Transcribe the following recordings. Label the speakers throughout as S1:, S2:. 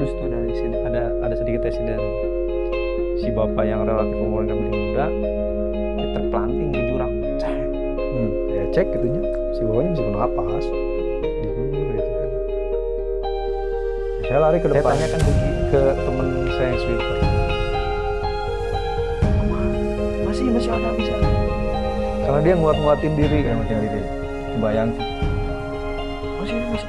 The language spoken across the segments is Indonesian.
S1: serius tuh dari sini. Ada sedikit insiden si bapak yang relatif umurnya lebih muda dia terpelanting di jurang. Ya cek gitunya si bapaknya masih kena napas di gunung gitu kan. Saya lari ke depan. Saya tanyakan ke temen saya yang sweeper. Masih ada bisa. Karena dia nguatin diri kan, kebayang sih. Masih bisa.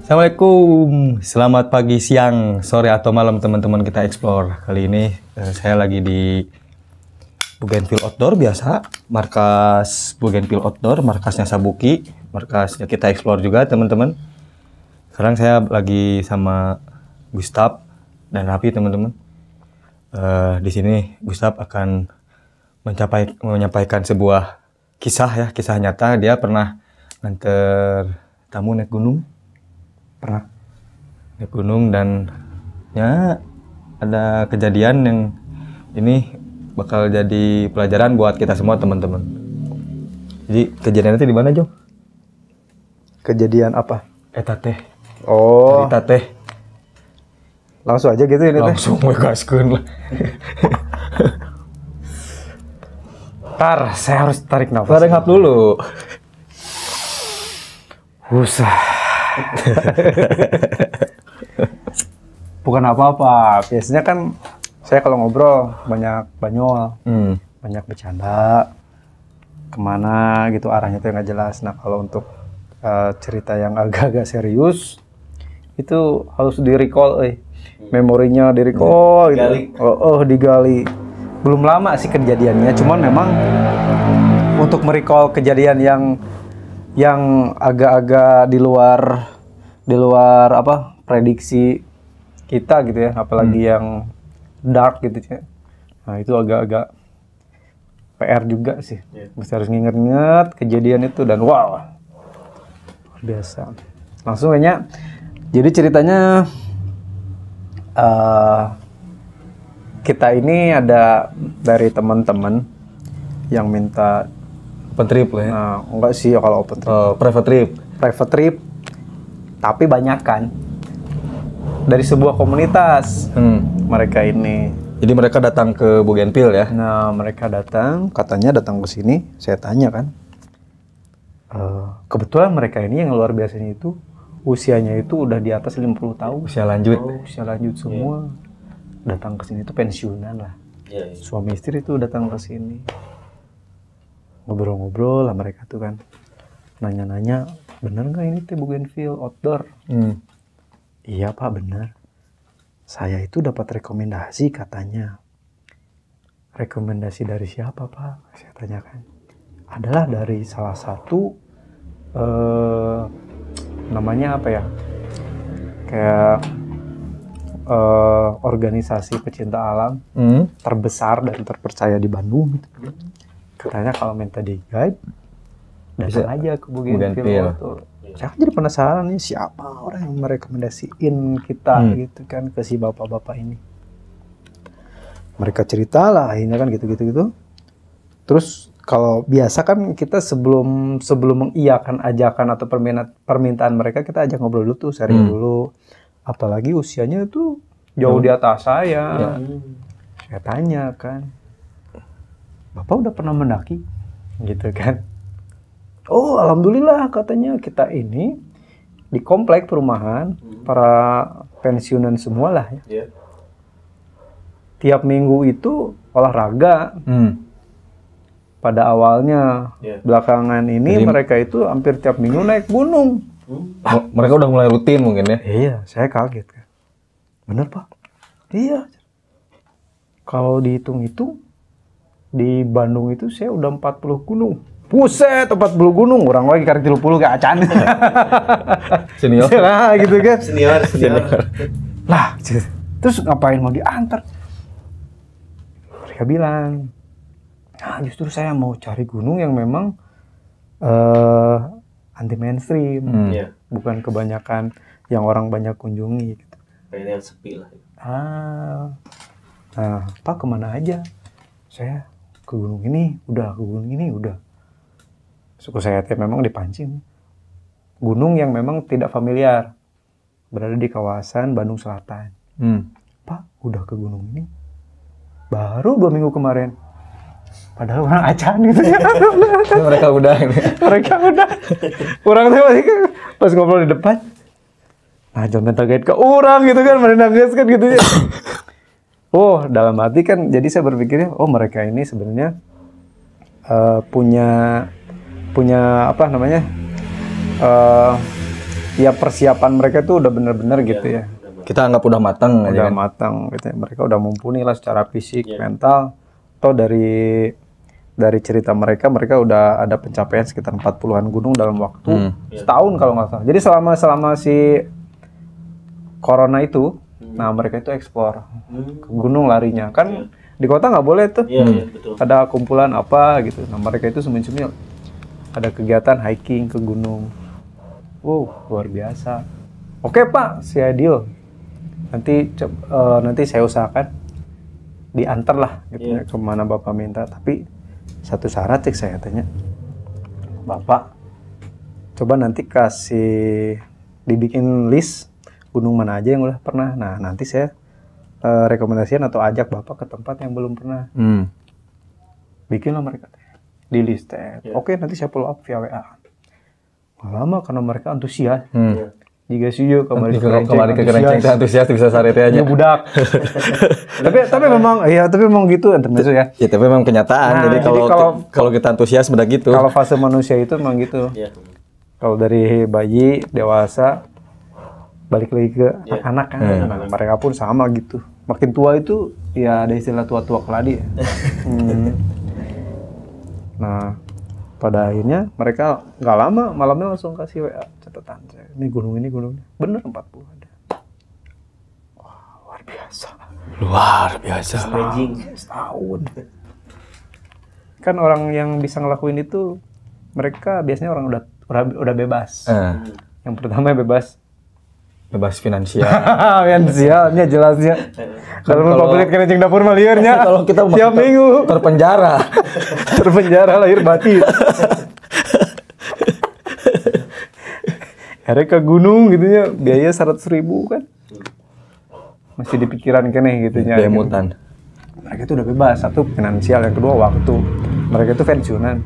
S2: Assalamualaikum, selamat pagi, siang, sore atau malam teman-teman kita explore. Kali ini saya lagi di Bougainville Outdoor biasa, markas Bougainville Outdoor, markasnya Sabuki, markasnya kita explore juga teman-teman. Sekarang saya lagi sama Gustaf dan Rapi teman-teman. Di sini Gustaf akan menyampaikan sebuah kisah nyata. Dia pernah nganter tamu naik gunung. Pernah naik gunung dan ya ada kejadian yang ini bakal jadi pelajaran buat kita semua teman-teman. Jadi kejadiannya itu di mana, Jo?
S1: Kejadian apa?
S2: Eta teh.
S1: Oh,
S2: Eta teh.
S1: langsung aja gitu ini teh.
S2: Langsung we gaskeun lah.
S1: Ntar saya harus tarik nafas.
S2: Tarik nafas dulu.
S1: Usah. Bukan apa-apa. Biasanya kan saya kalau ngobrol banyak banyol, banyak bercanda, kemana gitu arahnya tuh nggak jelas. Nah kalau untuk cerita yang agak-agak serius itu harus di-recall, memorinya di-recall, gitu. Digali. Belum lama sih kejadiannya, cuman memang untuk merecall kejadian yang agak-agak di luar apa prediksi kita gitu ya, apalagi yang dark gitu ya. Nah itu agak-agak PR juga sih. Mesti harus nginget-nginget kejadian itu dan wow luar biasa. Langsung kayaknya. Jadi ceritanya kita ini ada dari teman-teman yang minta
S2: Open trip lah ya.
S1: Nah, enggak sih kalau open trip.
S2: Private trip.
S1: Private trip. Tapi banyak kan. Dari sebuah komunitas. Mereka ini.
S2: Jadi mereka datang ke Bougainville ya.
S1: Nah, mereka katanya datang ke sini. Saya tanya kan. Kebetulan mereka ini yang luar biasanya itu usianya itu udah di atas 50 tahun.
S2: Usia lanjut.
S1: Usia lanjut semua. Datang ke sini itu pensiunan lah. Suami istri itu datang ke sini. Ngobrol-ngobrol lah mereka tuh kan, nanya-nanya, bener nggak ini teh Bougainville Outdoor? Iya Pak, bener. Saya itu dapat rekomendasi katanya. Rekomendasi dari siapa Pak? Saya tanyakan. Adalah dari salah satu namanya apa ya? Kayak organisasi pecinta alam terbesar dan terpercaya di Bandung gitu. Katanya kalau minta di guide datang aja ke Bougainville. Saya kan jadi penasaran nih siapa orang yang merekomendasiin kita gitu kan ke si bapak-bapak ini. Mereka cerita lah akhirnya kan gitu. Terus kalau biasa kan kita sebelum mengiyakan ajakan atau permintaan mereka kita ajak ngobrol dulu tuh, sharing dulu. Apalagi usianya tuh jauh di atas saya. Saya tanya kan, Bapak udah pernah mendaki? Gitu kan. Oh, alhamdulillah katanya kita ini di komplek perumahan para pensiunan semua lah ya. Tiap minggu itu olahraga. Pada awalnya, belakangan ini jadi, mereka itu hampir tiap minggu naik gunung.
S2: Mereka udah mulai rutin mungkin ya?
S1: Iya, saya kaget kan. Bener Pak? Iya. Kalau dihitung-hitung di Bandung itu saya udah 40 gunung. Buset, 40 gunung. Orang lagi karek 30 ke acan.
S2: Senior.
S1: Nah, gitu kan.
S3: Senior.
S1: Lah, terus ngapain mau diantar? Mereka bilang, nah justru saya mau cari gunung yang memang anti mainstream. Bukan kebanyakan yang orang banyak kunjungi gitu.
S3: Pengen yang sepi lah.
S1: Nah, Pak kemana aja? Saya ke gunung ini udah. Suku saya teh memang dipancing. Gunung yang memang tidak familiar. Berada di kawasan Bandung Selatan. Pak, udah ke gunung ini baru 2 minggu kemarin. Padahal orang acan gitu ya.
S2: Mereka udah ini.
S1: Mereka udah. Orang teh masih pas ngobrol di depan. Nah, jangan terkait ke orang gitu kan, menangis kan gitu ya. Oh, dalam hati kan, jadi saya berpikirnya, oh mereka ini sebenarnya punya apa namanya, ya persiapan mereka itu udah benar-benar gitu ya.
S2: Kita anggap udah matang aja
S1: Udah
S2: kan.
S1: matang gitu ya. Mereka udah mumpuni lah secara fisik, mental. Atau dari cerita mereka udah ada pencapaian sekitar 40-an gunung dalam waktu setahun kalau nggak salah. Jadi selama si corona itu, nah mereka itu eksplor ke gunung larinya. Kan di kota nggak boleh tuh.
S3: Betul.
S1: Ada kumpulan apa gitu. Nah mereka itu sembunyi-sembunyi ada kegiatan hiking ke gunung. Wow, luar biasa. Oke Pak, saya deal. Nanti saya usahakan diantar lah gitu ya, kemana Bapak minta. Tapi satu syarat cek saya tanya, Bapak coba nanti kasih dibikin list gunung mana aja yang udah pernah. Nah nanti saya rekomendasikan atau ajak Bapak ke tempat yang belum pernah. Bikinlah mereka di list. Oke, nanti saya follow up via WA. Gak lama karena mereka antusias. Jika sih yuk kembali
S2: ke Kerenceng antusias bisa sarete aja.
S1: Budak. tapi memang gitu intermezzo ya.
S2: Ya tapi memang kenyataan.
S1: Nah,
S2: jadi kalau kita antusias beda gitu.
S1: Kalau fase manusia itu memang gitu. Kalau dari bayi dewasa balik lagi ke anak kan. Nah, mereka pun sama gitu. Makin tua itu ya ada istilah tua-tua keladi ya. Nah, pada akhirnya mereka nggak lama malamnya langsung kasih WA catatan saya. Ini gunungnya bener 40 ada. Wah, luar biasa. Setahun. Kan orang yang bisa ngelakuin itu mereka biasanya orang udah bebas. Yang pertama bebas
S2: finansial.
S1: Finansialnya jelasnya. Kalau pabrik kerenceng dapur mah liarnya.
S2: Kalau kita
S1: tiap minggu
S2: terpenjara
S1: lahir batin. Akhirnya ke gunung gitu ya, biaya 100.000 kan. Masih di pikiran keneh gitu nya.
S2: Demutan.
S1: Mereka itu udah bebas, satu finansial, yang kedua waktu. Mereka itu pensiunan.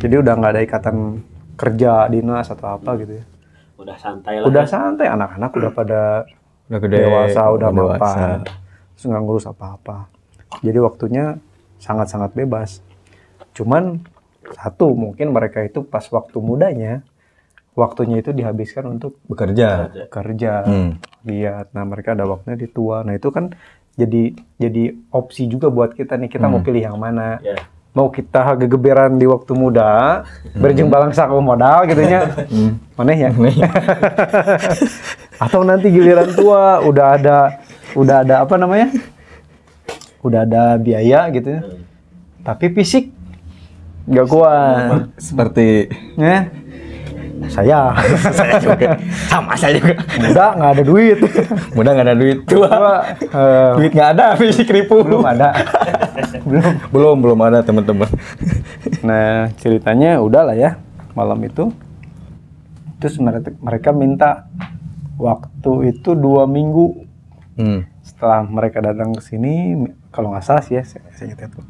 S1: Jadi udah nggak ada ikatan kerja dinas atau apa gitu ya.
S3: Udah santai lah.
S1: Udah santai, anak-anak udah pada
S2: gede,
S1: dewasa, udah mapan. Terus nggak ngurus apa-apa. Jadi waktunya sangat-sangat bebas. Cuman satu, mungkin mereka itu pas waktu mudanya, waktunya itu dihabiskan untuk
S2: bekerja.
S1: Lihat, nah mereka ada waktunya di tua. Nah itu kan jadi opsi juga buat kita nih, kita mau pilih yang mana. Mau kita gegeberan di waktu muda, berjeng balang saku modal gitunya. Maneh ya. Atau nanti giliran tua udah ada apa namanya? Udah ada biaya gitu ya. Tapi fisik nggak kuat.
S2: Seperti
S1: saya
S2: juga. Sama saya juga.
S1: Muda nggak ada duit.
S2: Tua duit nggak ada, fisik ripuh.
S1: Belum ada.
S2: belum ada teman-teman.
S1: Nah ceritanya udahlah ya, malam itu terus mereka minta waktu itu 2 minggu. Setelah mereka datang ke sini, kalau nggak salah sih ya, saya ingat itu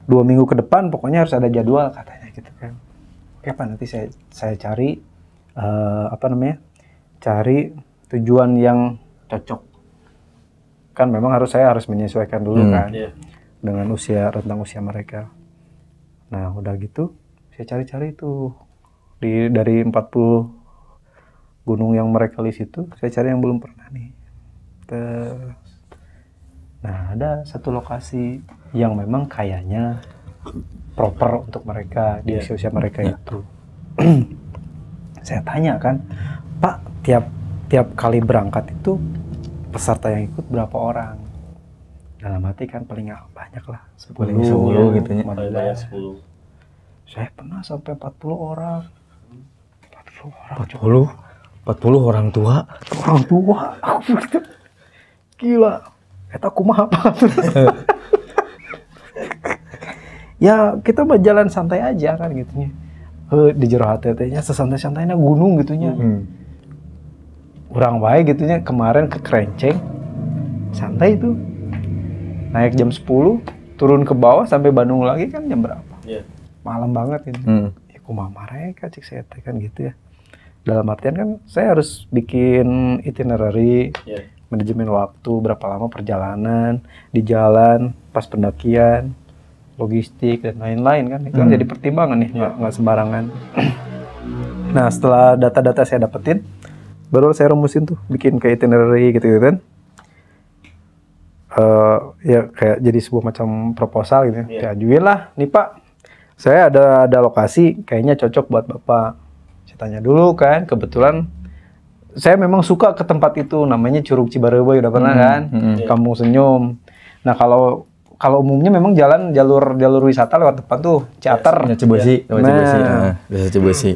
S1: 2 minggu ke depan pokoknya harus ada jadwal katanya gitu kan. Oke Pak, nanti saya cari cari tujuan yang cocok. Kan memang saya harus menyesuaikan dulu kan dengan rentang usia mereka. Nah udah gitu saya cari-cari tuh dari 40 gunung yang mereka list itu, saya cari yang belum pernah nih. Nah ada satu lokasi yang memang kayaknya proper untuk mereka di usia mereka itu. Saya tanya kan, Pak, tiap kali berangkat itu peserta yang ikut berapa orang? Dalam hati kan paling banyak lah, 10
S2: gitu ya.
S3: 10.
S1: Saya pernah sampai 40 orang.
S2: 40 orang tua.
S1: Gila. Eta kumaha apa? Ya kita mah jalan santai aja kan gitu. di jero hati nya sesantai-santainya gunung gitunya. Urang baik gitunya kemarin ke Kerenceng. Santai itu. Naik jam 10, turun ke bawah sampai Bandung lagi kan jam berapa?
S3: Iya.
S1: Malam banget ini. Ya kumaha mereka cik saya kan gitu ya. Dalam artian kan saya harus bikin itinerary, manajemen waktu, berapa lama perjalanan, di jalan, pas pendakian, logistik dan lain-lain kan. Itu kan jadi pertimbangan nih, nggak sembarangan. Nah setelah data-data saya dapetin, baru saya rumusin tuh, bikin ke itinerary gitu kan. Ya kayak jadi sebuah macam proposal gitu ya. Ajuin lah, nih Pak, saya ada lokasi kayaknya cocok buat Bapak. Saya tanya dulu kan, kebetulan saya memang suka ke tempat itu, namanya Curug Cibareubeui, udah pernah kan? Kampung Senyum. Nah kalau umumnya memang jalan jalur wisata lewat depan tuh Ciater.
S2: Cibosi, biasa Cibosi.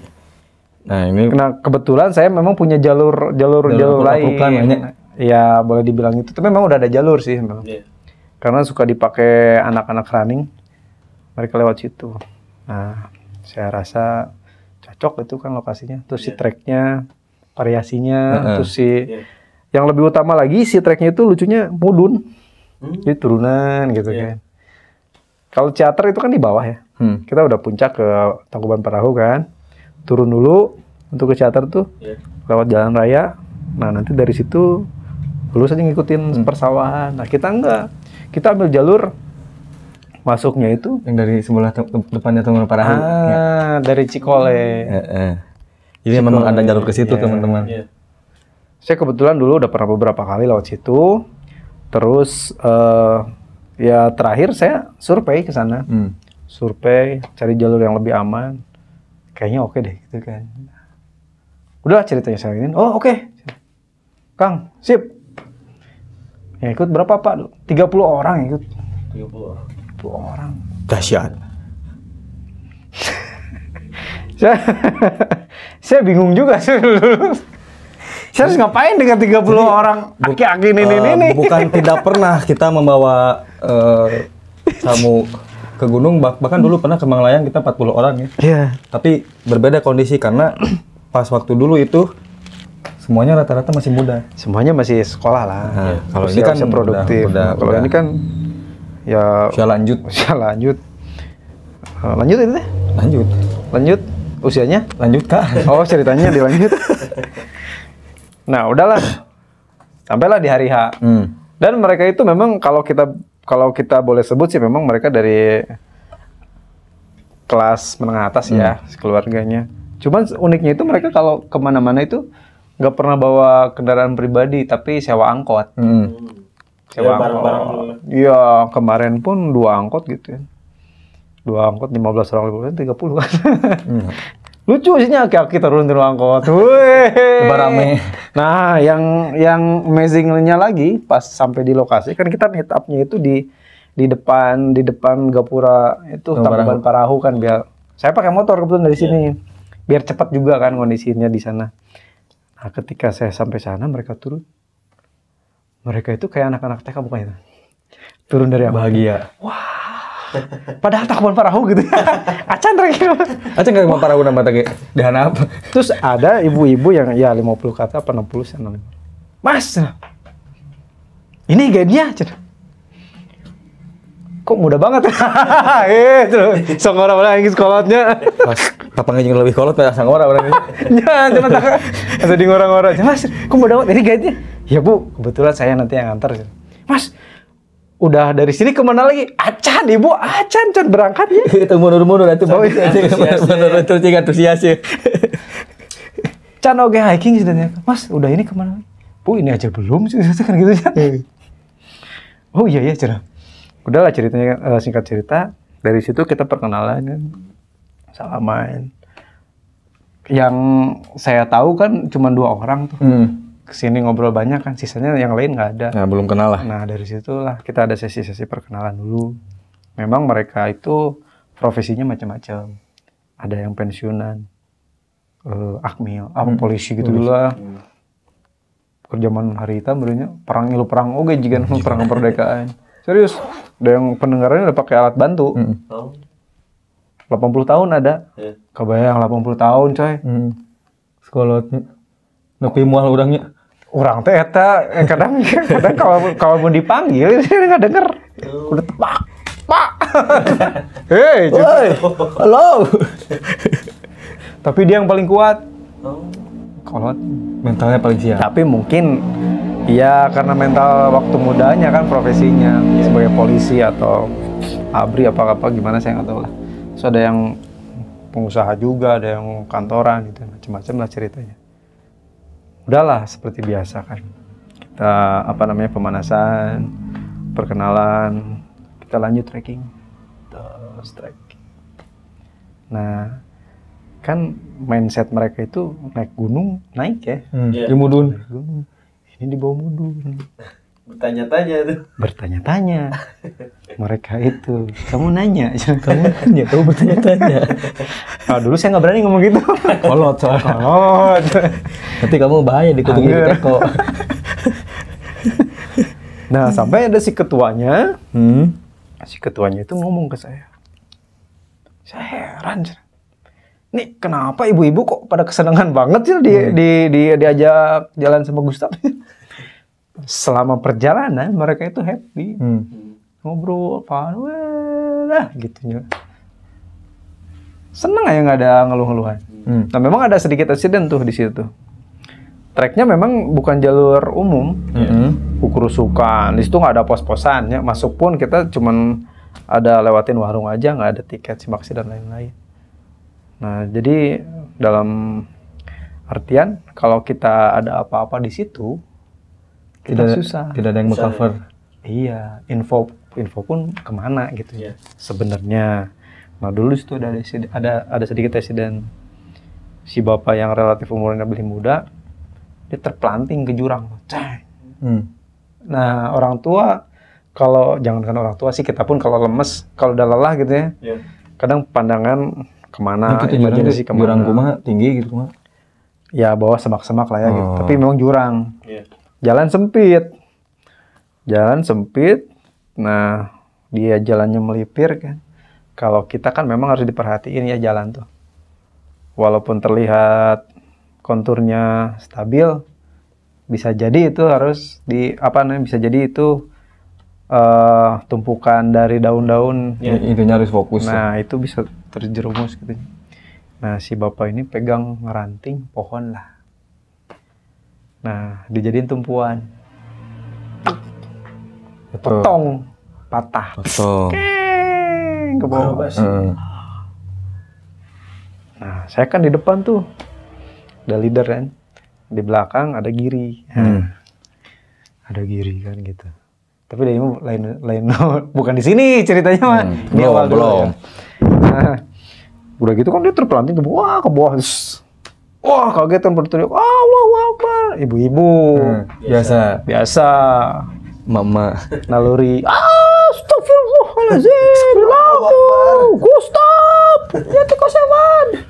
S2: Nah ini.
S1: Nah kebetulan saya memang punya jalur lain. Ya boleh dibilang itu, tapi memang udah ada jalur sih memang. Karena suka dipakai anak-anak running, mereka lewat situ. Nah saya rasa cocok itu kan lokasinya. Terus si treknya, variasinya, terus yang lebih utama lagi si treknya itu lucunya mudun, jadi turunan gitu kan. Kalau Ciater itu kan di bawah ya. Kita udah puncak ke Tangkuban Parahu kan, turun dulu untuk ke Ciater tuh lewat jalan raya. Nah nanti dari situ lurus aja ngikutin persawahan. Nah kita enggak, kita ambil jalur masuknya itu
S2: yang dari sebelah depannya Tangkuban Parahu.
S1: Dari Cikole.
S2: Jadi memang ada jalur ke situ teman-teman.
S1: Saya kebetulan dulu udah pernah beberapa kali lewat situ. Terus ya terakhir saya survei ke sana. Survei, cari jalur yang lebih aman. Kayaknya oke deh gitu kan. Udah ceritanya saya ini. Oh oke. Kang, sip. Ya ikut berapa Pak? 30 orang ikut.
S3: 30 orang.
S1: 30 orang.
S2: Dahsyat.
S1: Saya bingung juga sih dulu. Saya harus ngapain dengan 30 orang aki-aki ini?
S2: Bukan tidak pernah kita membawa tamu ke gunung, bahkan dulu pernah ke Manglayang kita 40 orang ya. Iya. Tapi berbeda kondisi karena pas waktu dulu itu semuanya rata-rata masih muda.
S1: Semuanya masih sekolah lah.
S2: Nah, kalau ini kan
S1: produktif. Kalau ini kan ya
S2: usia lanjut.
S1: Lanjut itu deh. Lanjut. Usianya?
S2: Lanjut Kak.
S1: Oh ceritanya dilanjut. Nah udahlah. Sampailah di hari H. Dan mereka itu memang kalau kita boleh sebut sih memang mereka dari kelas menengah atas ya keluarganya. Cuman uniknya itu mereka kalau kemana-mana itu nggak pernah bawa kendaraan pribadi tapi sewa angkot. Sewa angkot. Iya kemarin pun 2 angkot gitu ya. 2 angkot 15 orang 30 kan. Lucu sihnya aki-aki turun angkot.
S2: Rame.
S1: Nah, yang amazing-nya lagi pas sampai di lokasi kan kita meet up-nya itu di depan gapura itu Tangkuban Parahu kan biar saya pakai motor kebetulan dari sini. Biar cepat juga kan kondisinya di sana. Nah, ketika saya sampai sana mereka turun. Mereka itu kayak anak-anak TK bukan itu. Turun dari angkot.
S2: Bahagia.
S1: Wah. Padahal Tangkuban Parahu gitu. Acan
S2: Tangkuban Parahu nama tadi dana apa?
S1: Terus ada ibu-ibu yang ya 50 kata apa 60 sana. Mas. Ini guide-nya. Kok mudah banget. Terus sok orang yang sekolahnya.
S2: Mas, kapan yang lebih kolot pada sang orang berarti.
S1: Ya, cuma tak ada di orang-orang. Mas, kok mudah banget ini guide-nya? Ya, Bu, kebetulan saya nanti yang antar. Mas, udah dari sini kemana lagi? Acan, Ibu, Acan berangkat ya.
S2: Itu mundur-mundur itu. Oh, mundur terus juga antusias ya.
S1: Can oke hiking sebenarnya. Mas, udah ini kemana lagi? Bu, ini aja belum sih kan gitu ya. Oh iya cerah. Udahlah ceritanya singkat cerita. Dari situ kita perkenalan kan. Salaman. Yang saya tahu kan cuma 2 orang tuh. Kesini ngobrol banyak kan, sisanya yang lain nggak ada.
S2: Nah, belum kenal lah.
S1: Nah, dari situlah kita ada sesi-sesi perkenalan dulu. Memang mereka itu profesinya macam-macam. Ada yang pensiunan, akmil, polisi gitu dulu lah. Kerjaman hari hitam berarti perang oge jika perang kemerdekaan. Serius, ada yang pendengarannya udah pakai alat bantu. 80 tahun ada.
S3: Ya.
S1: Kebayang 80 tahun coy.
S2: Sekolotnya. Nepi mual urangnya.
S1: Orang teh eta kadang kalau mau dipanggil dia nggak denger. Udah tepak. Pak. Hei,
S2: Halo.
S1: tapi dia yang paling kuat.
S3: Oh.
S1: Kolot.
S2: Mentalnya paling siap.
S1: Tapi mungkin ya karena mental waktu mudanya kan profesinya sebagai polisi atau abri apa gimana saya nggak tahu lah. Terus ada yang pengusaha juga, ada yang kantoran gitu, macam-macam lah ceritanya. Udahlah seperti biasa kan. Kita pemanasan, perkenalan, kita lanjut trekking. Terus trekking. Nah, kan mindset mereka itu naik gunung, naik ya.
S3: Iya.
S2: Di mudun.
S1: Naik gunung. Ini di bawah mudun.
S3: Bertanya-tanya tuh.
S1: Bertanya-tanya. Mereka itu, kamu nanya.
S2: Kamu bertanya-tanya.
S1: Nah, dulu saya nggak berani ngomong gitu.
S2: Kolot soalnya.
S1: Kolot.
S2: Nanti kamu bahaya dikutuk
S1: Angger.
S2: teko.
S1: Nah, sampai ada si ketuanya.
S2: Hmm.
S1: Si ketuanya itu ngomong ke saya. Saya heran. Nih, kenapa ibu-ibu kok pada kesenangan banget sih diajak jalan sama Gustaf? Selama perjalanan mereka itu happy. Ngobrol apa lah gitunya. Seneng aja nggak ada ngeluh-ngeluhan. Nah, memang ada sedikit insiden tuh di situ. Treknya memang bukan jalur umum, kerusukan. Di situ nggak ada pos-posan, ya. Masuk pun kita cuman ada lewatin warung aja, nggak ada tiket simaksi dan lain-lain. Nah, jadi dalam artian kalau kita ada apa-apa di situ, kita susah.
S2: Tidak ada yang cover.
S1: Iya, info pun kemana gitu ya. Sebenarnya. Nah, dulu itu ada sedikit insiden. Si bapak yang relatif umurnya lebih muda, dia terpelanting ke jurang. Nah, orang tua, kalau jangankan orang tua sih, kita pun kalau lemes, kalau udah lelah gitu ya, kadang pandangan kemana, emergency kemana.
S2: Jurang kumaha tinggi gitu kumaha.
S1: Ya, bawah semak-semak lah ya gitu. Tapi memang jurang. Jalan sempit. Nah, dia jalannya melipir kan. Kalau kita kan memang harus diperhatiin ya jalan tuh. Walaupun terlihat konturnya stabil, bisa jadi itu harus bisa jadi itu tumpukan dari daun-daun.
S2: Intinya harus fokus.
S1: Nah, itu bisa terjerumus gitu. Nah, si bapak ini pegang ranting pohon lah. Nah, dijadiin tumpuan. Potong, patah. Keng, ke bawah. Nah, saya kan di depan tuh. Ada leader kan. Di belakang ada Giri. Ada Giri kan gitu. Tapi dari lain bukan di sini ceritanya mah. Ini awal dulu. Ya. Nah, udah gitu kan dia terpelanting ke bawah. Wah, kaget kan berteriak. Wah, ibu-ibu. Biasa.
S2: Mama.
S1: Naluri. Astagfirullahaladzim. Gustaf. Ya teko sewan.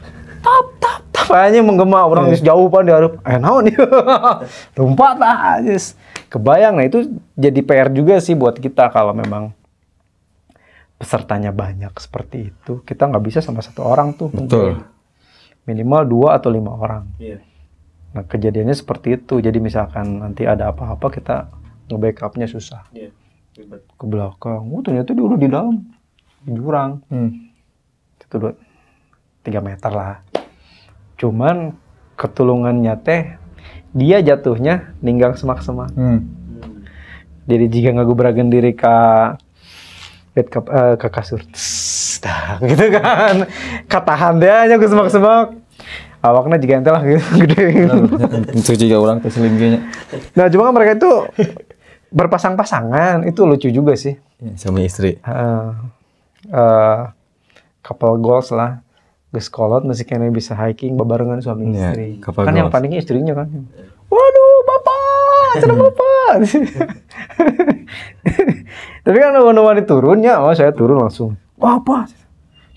S1: Tap aja menggema orang jauh pan diharap. Naon nih. Lompat lah. Kebayang. Nah, itu jadi PR juga sih buat kita kalau memang pesertanya banyak seperti itu. Kita nggak bisa sama satu orang tuh.
S2: Betul.
S1: Minimal 2 atau 5 orang. Nah, kejadiannya seperti itu. Jadi misalkan nanti ada apa-apa kita nge-backupnya susah. Ke belakang. Ternyata dia udah di dalam. Di jurang. Itu 3 meter lah. Cuman ketulungannya teh dia jatuhnya ninggang semak-semak. Jadi jika ngaguberagen diri ke kasur. Gitu kan. Katahan dia nya ke semak-semak. Awaknya juga ente lah gitu, gede gitu.
S2: Itu juga orang keselingkanya.
S1: Nah, cuma kan mereka itu berpasang-pasangan. Itu lucu juga sih.
S2: Sama istri.
S1: Couple goals lah. Geus kolot masih kena bisa hiking babarengan suami istri. Kan yang paniknya istrinya kan. Waduh, bapak, acara bapak. Tapi kan wani turunnya, saya turun langsung. Wah, apa?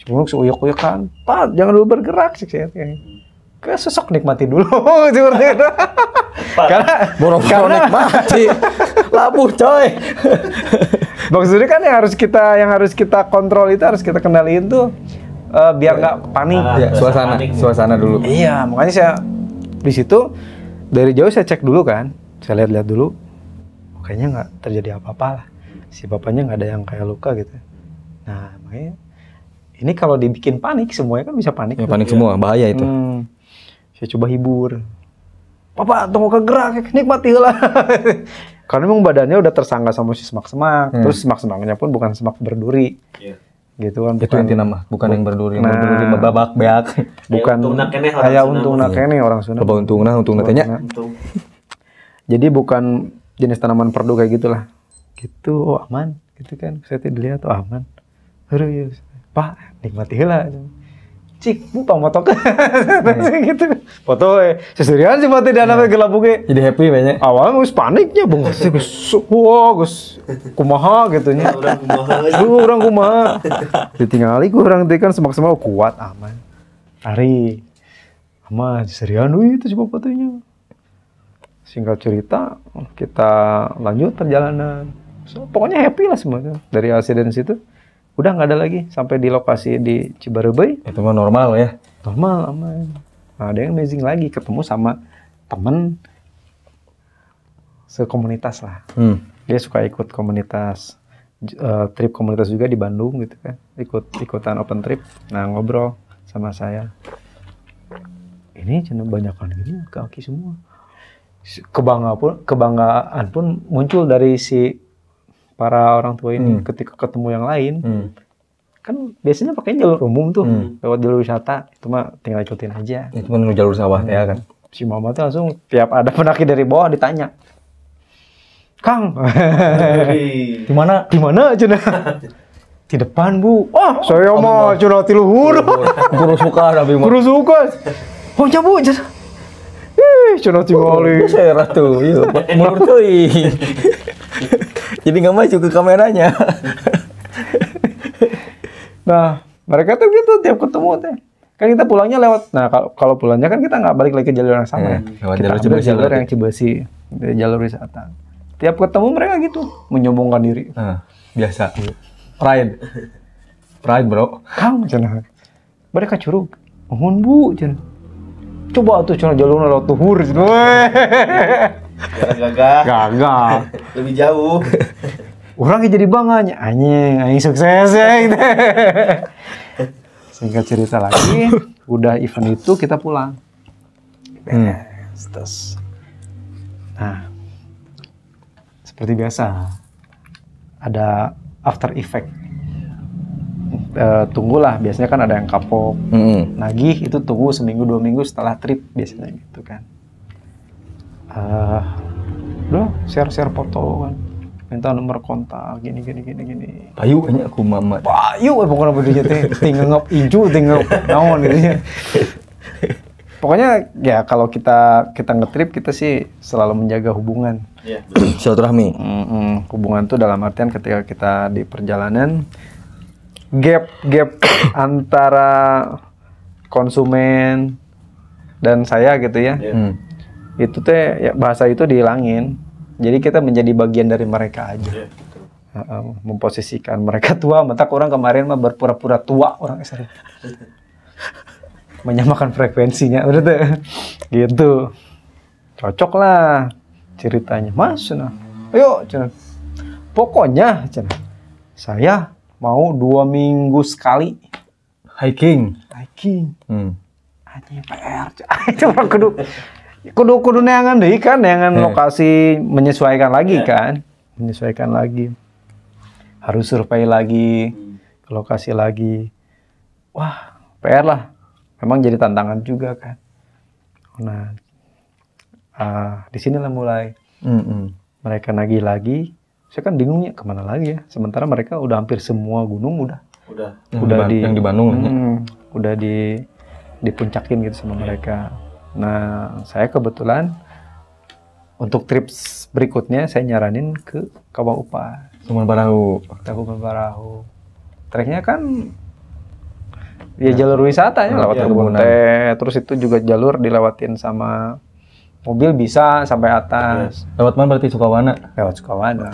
S1: Sebelum seuyuk-uyukan, Pak, jangan dulu bergerak sih saya. Kayak sosok nikmati dulu seperti itu. Karena
S2: nikmati. Labuh coy.
S1: Maksudnya kan yang harus kita kontrol itu harus kita kendaliin tuh biar nggak panik.
S2: Ya, suasana dulu.
S1: Iya, makanya saya di situ dari jauh saya cek dulu kan, saya lihat-lihat dulu, kayaknya nggak terjadi apa-apa lah, si bapaknya nggak ada yang kayak luka gitu. Nah, makanya ini kalau dibikin panik semuanya kan bisa panik.
S2: Ya, panik semua, bahaya itu.
S1: Saya coba hibur, Papa tunggu kegerak, nikmati lah. Karena memang badannya udah tersangga sama si semak-semak, terus semak-semaknya pun bukan semak berduri. Gitu kan,
S2: Itu inti nama, bukan yang berduri,
S1: Nah.
S2: berduri babak beak.
S1: bukan kayak untung nakene orang Sunda.
S2: Loba untung tanya.
S1: Jadi bukan jenis tanaman perdu kayak gitulah. Gitu, oh aman, gitu kan. Saya dilihat, oh aman. Serius, Pak, nikmati lah. Cik, bu pamotok gitu. Foto, seserian sih mati dan apa gelapuknya.
S2: Jadi happy banyak.
S1: Awalnya gus paniknya, bang. Gus kumaha gitunya. Orang kumaha. Ditinggali kurang kan semak-semak kuat aman. Hari aman serian itu coba fotonya. Singkat cerita kita lanjut perjalanan. Pokoknya happy lah semuanya dari insiden situ. Udah nggak ada lagi sampai di lokasi di Cibarubay.
S2: Itu mah normal ya.
S1: Normal aman. Nah, ada yang amazing lagi ketemu sama temen sekomunitas lah. Dia suka ikut komunitas trip komunitas juga di Bandung gitu kan. Ikutan open trip. Nah, ngobrol sama saya. Ini cina banyakan gini kaki semua. Kebanggaan pun muncul dari si para orang tua ini ketika ketemu yang lain. Kan biasanya pakai jalur umum tuh, lewat jalur wisata. Itu mah tinggal ikutin aja.
S2: Itu mah jalur sawah ya kan.
S1: Si mama tuh langsung tiap ada pendaki dari bawah ditanya, Kang,
S2: Di mana?
S1: di mana cina? Di depan bu. Oh, saya mah cina di luhur.
S2: Guru suka tapi mah.
S1: Guru suka. Oh ya bu, cina. Cina tinggali.
S2: Saya tuh, iya. Menurut tuh. Jadi nggak maju ke kameranya.
S1: Nah, mereka tuh gitu tiap ketemu teh. Kan kita pulangnya lewat. Nah, kalau pulangnya kan kita nggak balik lagi ke jalur yang sama.
S2: Lewat
S1: Kita
S2: jalur
S1: ambil
S2: Cibesi
S1: jalur
S2: berarti.
S1: yang Cibesi, jalur wisata. Tiap ketemu mereka gitu, menyombongkan diri.
S2: Biasa. Pride bro.
S1: Kang, cenah. Mereka curug. Mohon bu, cenah. Coba tuh cenah jalurnya lewat tuhur. Gagal.
S3: Lebih jauh.
S1: Orangnya jadi bangganya, anjing sukses ya. Gitu. Singkat cerita lagi, udah event itu kita pulang. Terus, nah, seperti biasa, ada after effect. Tunggulah, biasanya kan ada yang kapok, nagih itu tunggu seminggu 2 minggu setelah trip biasanya gitu kan. Udah share foto kan. Minta nomor kontak gini.
S2: Payu kayaknya aku mama.
S1: Payu pokoknya berdua teh tinggal ngep inju tinggal naon gitu ya. Pokoknya ya kalau kita ngetrip kita sih selalu menjaga hubungan.
S2: Silaturahmi.
S1: Hubungan tuh dalam artian ketika kita di perjalanan gap antara konsumen dan saya gitu ya. Itu teh ya, bahasa itu dihilangin. Jadi kita menjadi bagian dari mereka aja. Memposisikan mereka tua, mata orang kemarin mah berpura-pura tua orang SR. Menyamakan frekuensinya, berarti gitu. Cocok lah ceritanya, Mas. Nah, ayo, cina. Pokoknya, cina. Saya mau 2 minggu sekali
S2: Hiking.
S1: Anjing PR. Coba kudu neangan deh kan, neangan lokasi menyesuaikan lagi kan. Menyesuaikan lagi. Harus survei lagi, ke lokasi lagi. Wah, PR lah. Memang jadi tantangan juga kan. Nah, di sinilah mulai. Mereka nagih lagi. Saya kan bingungnya kemana lagi ya. Sementara mereka udah hampir semua gunung udah
S2: Yang di Bandung.
S1: Udah dipuncakin gitu sama mereka. Nah, saya kebetulan untuk trip berikutnya saya nyaranin ke Kawah Upas. Kabupaten Barahu. Treknya kan ya jalur wisata ya, lewat kebun teh. Terus itu juga jalur dilewatin sama mobil bisa sampai atas.
S2: Lewat mana berarti Sukawana?
S1: Lewat Sukawana.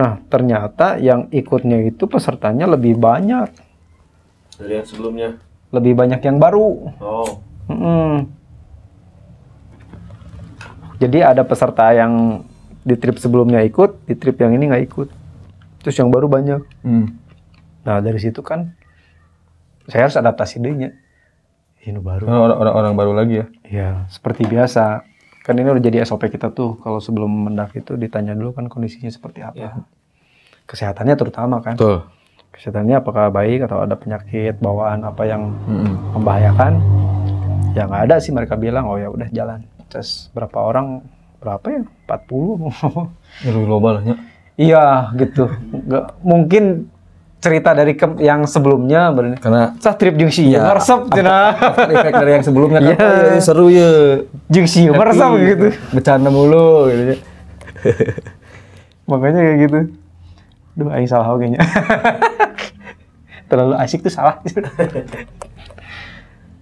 S1: Nah, ternyata yang ikutnya itu pesertanya lebih banyak.
S3: Dari yang sebelumnya.
S1: Lebih banyak yang baru.
S3: Oh.
S1: Jadi ada peserta yang di trip sebelumnya ikut, di trip yang ini nggak ikut. Terus yang baru banyak. Nah, dari situ kan saya harus adaptasi dirinya. Ini baru.
S2: Orang baru lagi ya?
S1: Ya, seperti biasa. Kan ini udah jadi SOP kita tuh. Kalau sebelum mendaki itu ditanya dulu kan kondisinya seperti apa.
S3: Ya.
S1: Kesehatannya terutama kan.
S2: Betul.
S1: Kesehatannya apakah baik atau ada penyakit bawaan apa yang membahayakan. Ya nggak ada sih, mereka bilang, oh ya udah jalan. Terus berapa ya? 40.
S2: Lebih global ya.
S1: Iya gitu. Nggak, mungkin cerita dari yang sebelumnya
S2: Karena
S1: sah trip jeung si meresep cenah.
S2: efek dari yang sebelumnya kan
S1: Iya.
S2: seru ya.
S1: Jeung si meresep gitu.
S2: Bercanda mulu gitu ya.
S1: Makanya kayak gitu. Duh, aing salah kayaknya. Terlalu asik tuh salah.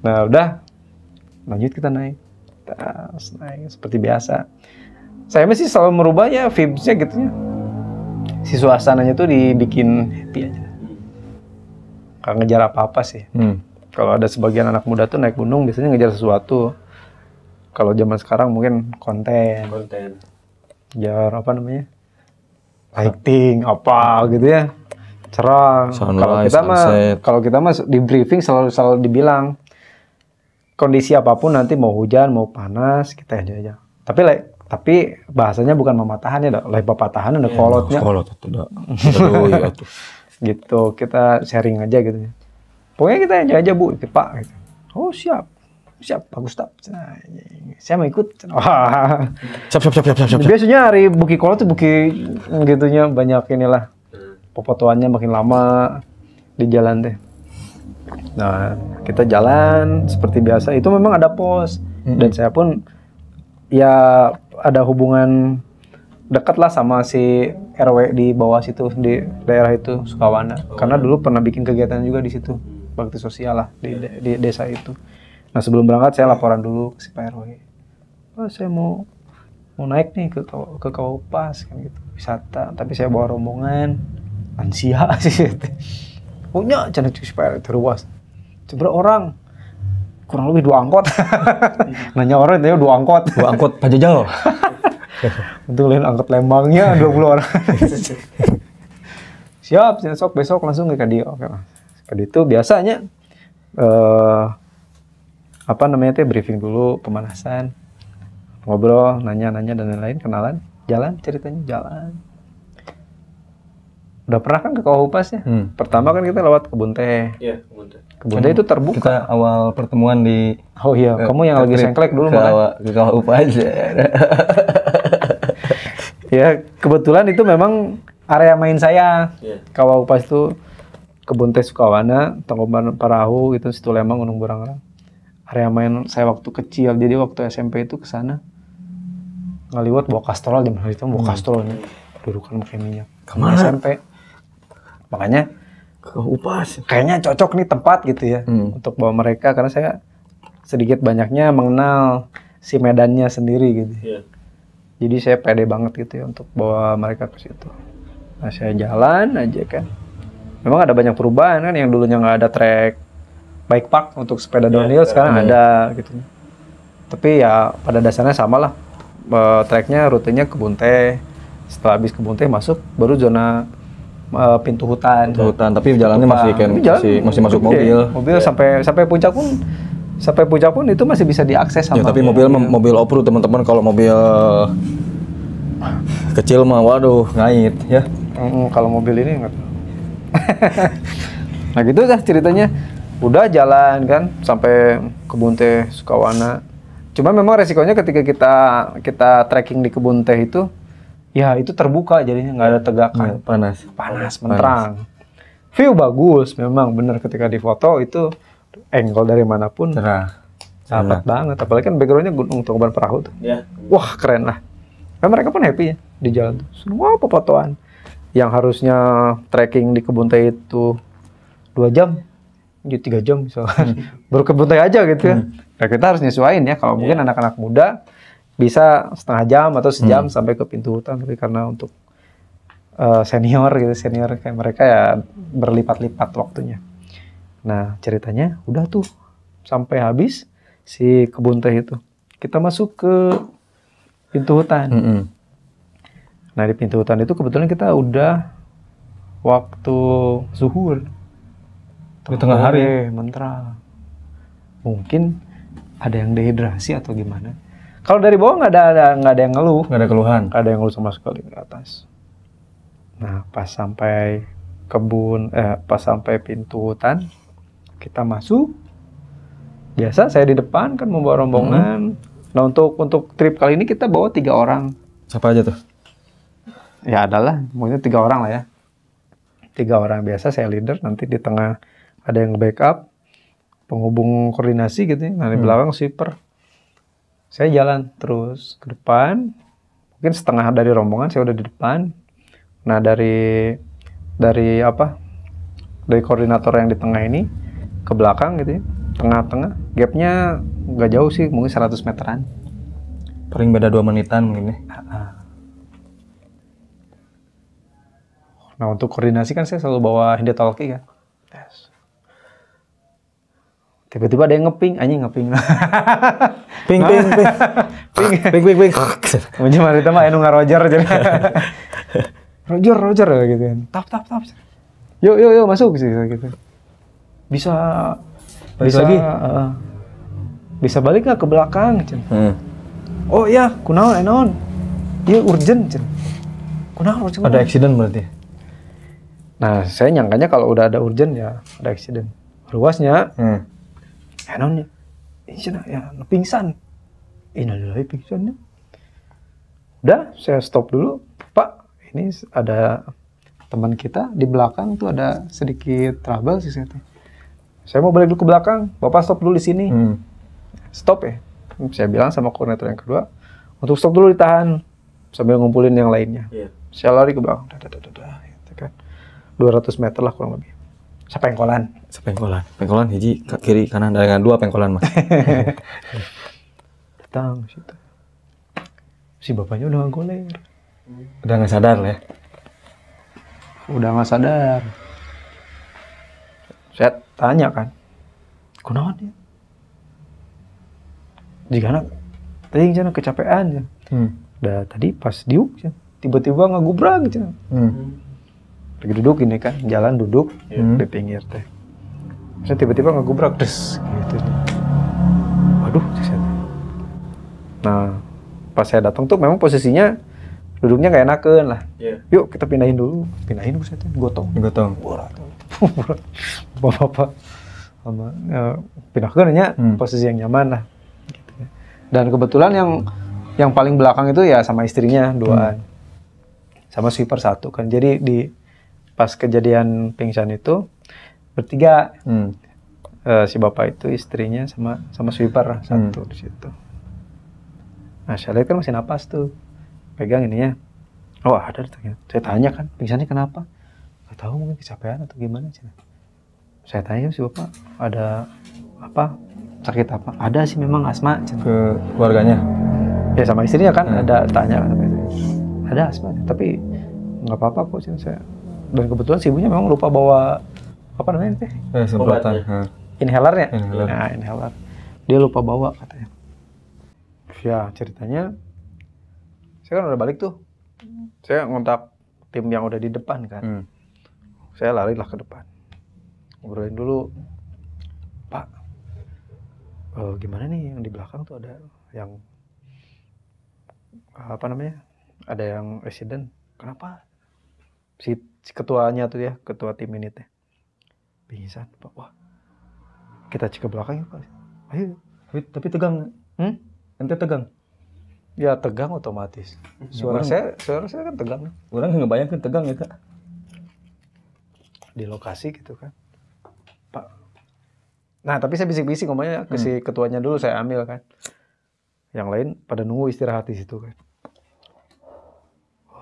S1: Nah, udah. Lanjut kita naik. Terus naik seperti biasa. Saya masih selalu merubahnya vibes-nya gitu ya. Si suasananya tuh dibikin happy aja. Gak ngejar apa-apa sih. Kalau ada sebagian anak muda tuh naik gunung biasanya ngejar sesuatu. Kalau zaman sekarang mungkin konten. Ngejar apa namanya? Lighting apa gitu ya. Cerah. Kalau kita mah di briefing selalu dibilang kondisi apapun nanti mau hujan mau panas kita aja. Tapi bahasanya bukan mematahan ya, lain papatahan ada kolotnya.
S2: Kolot itu dah. Aduh, tuh.
S1: Gitu, kita sharing aja gitu. Pokoknya kita aja Bu, Pak gitu. Oh, siap, bagus tak. Nah, saya mau ikut. Wah.
S2: Siap.
S1: Biasanya hari buki kolot tuh buki gitunya banyak inilah. Pepotoannya makin lama di jalan teh. Nah, kita jalan seperti biasa. Itu memang ada pos dan saya pun ya ada hubungan dekat lah sama si RW di bawah situ, di daerah itu Sukawana. Karena dulu pernah bikin kegiatan juga di situ, bakti sosial lah di desa itu. Nah, sebelum berangkat saya laporan dulu ke si Pak RW. Oh, saya mau naik nih ke Kaupas kan gitu, wisata. Tapi saya bawa rombongan lansia sih. Punya cina si Pak RW terluas. Seberapa orang? Kurang lebih 2 angkot. Nanya orang itu 2 angkot.
S2: 2 angkot Pajajal.
S1: Untuk lain angkot Lembangnya 20 orang. Siap, besok langsung ke dia. Oke. Kadi itu biasanya briefing dulu, pemanasan. Ngobrol, nanya dan lain-lain, kenalan, jalan ceritanya jalan. Udah pernah kan ke Kaupas ya? Pertama kan kita lewat kebun teh.
S3: Iya, kebun teh.
S1: Kebun teh itu terbuka.
S2: Kita awal pertemuan di
S1: Oh iya, kamu yang lagi sengklek dulu malah.
S2: Ke Kaupas.
S1: Ya, kebetulan itu memang area main saya. Kaupas itu kebun teh Sukawana, Tangkuban Parahu gitu, situ Lembang, Gunung Burangrang. Area main saya waktu kecil. Jadi waktu SMP itu ke sana. Ngaliwat bawa kastrol di mana itu bawa kastrolnya. Dudukan pakai minyak.
S2: Kemana?
S1: SMP. Makanya
S2: Ke Kaupas.
S1: kayaknya cocok nih tempat gitu ya untuk bawa mereka karena saya sedikit banyaknya mengenal si medannya sendiri gitu.
S3: Iya.
S1: Jadi saya pede banget gitu ya untuk bawa mereka ke situ. Nah, saya jalan aja kan. Memang ada banyak perubahan kan, yang dulunya nggak ada trek bike park untuk sepeda downhill sekarang ada gitu. Tapi ya pada dasarnya sama lah. Treknya rutenya kebun teh. Setelah habis kebun teh masuk baru zona pintu hutan.
S2: Tapi jalannya masih masuk mobil.
S1: Mobil sampai puncak pun itu masih bisa diakses sama.
S2: Ya, tapi mobil off-road teman-teman, kalau mobil kecil mah waduh ngait ya.
S1: Kalau mobil ini enggak. Nah, gitu dah ceritanya. Udah jalan kan sampai kebun teh Sukawana. Cuma memang resikonya ketika kita trekking di kebun teh itu ya itu terbuka jadinya nggak ada tegakan.
S2: Panas,
S1: menterang. View bagus memang bener ketika di foto itu angle dari manapun
S2: cerah.
S1: dapat banget. Apalagi kan backgroundnya Gunung Tangkuban Parahu tuh.
S3: Ya.
S1: Wah, keren lah. Nah, mereka pun happy ya di jalan tuh. Semua pepotoan yang harusnya trekking di kebun teh itu 2 jam, jadi 3 jam misalkan. Baru kebun teh aja gitu ya. Nah, kita harus nyesuaiin ya. Kalau mungkin anak-anak muda bisa setengah jam atau sejam sampai ke pintu hutan, tapi karena untuk senior gitu, senior kayak mereka ya berlipat-lipat waktunya. Nah ceritanya udah tuh sampai habis si kebun teh itu. Kita masuk ke pintu hutan. Nah di pintu hutan itu kebetulan kita udah waktu zuhur.
S2: Di tengah hari.
S1: Mentra. Mungkin ada yang dehidrasi atau gimana. Kalau dari bawah nggak ada yang ngeluh.
S2: Nggak ada keluhan.
S1: Nggak ada yang ngeluh sama sekali ke atas. Nah pas sampai pas sampai pintu hutan, kita masuk. Biasa saya di depan kan membawa rombongan. Nah untuk trip kali ini kita bawa 3 orang.
S2: Siapa aja tuh?
S1: Ya adalah, mungkin 3 orang lah ya. 3 orang biasa saya leader, nanti di tengah ada yang backup, penghubung koordinasi gitu ya. Nah di belakang sweeper. Saya jalan terus ke depan. Mungkin setengah dari rombongan saya udah di depan. Nah dari koordinator yang di tengah ini ke belakang gitu ya. Tengah-tengah, gapnya nggak jauh sih, mungkin 100 meteran.
S2: Paling beda 2 menitan mungkin nih.
S1: Nah untuk koordinasi kan saya selalu bawa handy-talkie kan. Yes. Tiba-tiba ada yang ngeping, anjing ngeping.
S2: Ping.
S1: Cuma itu mah anu Roger jadi. Roger gitu kan. Tap. Yuk masuk sih gitu. Bisa
S2: lagi?
S1: Bisa balik nggak ke belakang? Oh iya, kunaon enon. Iya urgent. Kunaon urgent.
S2: Ada accident berarti?
S1: Nah, saya nyangkanya kalau udah ada urgent ya ada accident. Ruasnya, enon ya pingsan. Innalillahi pingsannya. Udah, saya stop dulu. Pak, ini ada teman kita di belakang tuh ada sedikit trouble sih saya. Saya mau balik dulu ke belakang, Bapak stop dulu di sini. Stop ya. Saya bilang sama koordinator yang kedua, untuk stop dulu ditahan sambil ngumpulin yang lainnya. Saya lari ke belakang. Gitu kan. 200 meter lah kurang lebih. Sepengkolan.
S2: Pengkolan hiji kiri kanan dengan 2 pengkolan mas.
S1: Datang situ. Si bapaknya udah goler.
S2: Udah nggak sadar lah ya.
S1: Udah nggak sadar. Saya tanya kan, kunaon dia? Jika tadi jangan kecapean ya. Udah tadi pas diuk tiba-tiba ngagubrak gitu. Lagi duduk ini kan, jalan duduk di pinggir teh. Saya tiba-tiba ngegubrak des gitu. Waduh, saya. Nah, pas saya datang tuh memang posisinya duduknya nggak enakeun lah. Yuk kita pindahin dulu saya tuh gotong. Borat. Bapak sama pindahkeun nya posisi yang nyaman lah. Gitu. Dan kebetulan yang paling belakang itu ya sama istrinya duaan. Sama sweeper 1 kan. Jadi pas kejadian pingsan itu bertiga. Si bapak itu istrinya sama sweeper 1 di situ. Nah, saya lihat kan masih napas tuh. Pegang ininya. Oh, ada ternyata. Saya tanya kan, pingsannya kenapa? Gak tahu, mungkin kecapean atau gimana cina. Saya tanya si bapak, ada apa? Sakit apa? Ada sih memang asma cina.
S2: Ke keluarganya?
S1: Ya sama istrinya kan ada tanya kan. Ada asma, tapi nggak apa-apa kok cina saya. Dan kebetulan si ibunya memang lupa bawa apa namanya teh?
S2: Semprotan.
S1: Inhalernya. Nah, inhaler. Dia lupa bawa katanya. Ya ceritanya, saya kan udah balik tuh. Saya ngontak tim yang udah di depan kan. Saya lari lah ke depan. Ngobrolin dulu. Pak, gimana nih yang di belakang tuh ada yang apa namanya? Ada yang accident. Kenapa? Si ketuanya tuh ya, ketua tim ini teh. Pingsan, Pak. Wah. Kita cek ke belakang ya, Pak. Ayo.
S2: Tapi tegang. Ente tegang?
S1: Ya tegang otomatis. Suara saya kan tegang.
S2: Orang ngebayangkan tegang ya kak.
S1: Di lokasi gitu kan. Pak. Nah tapi saya bisik-bisik ngomongnya ke si ketuanya dulu saya ambil kan. Yang lain pada nunggu istirahat di situ kan.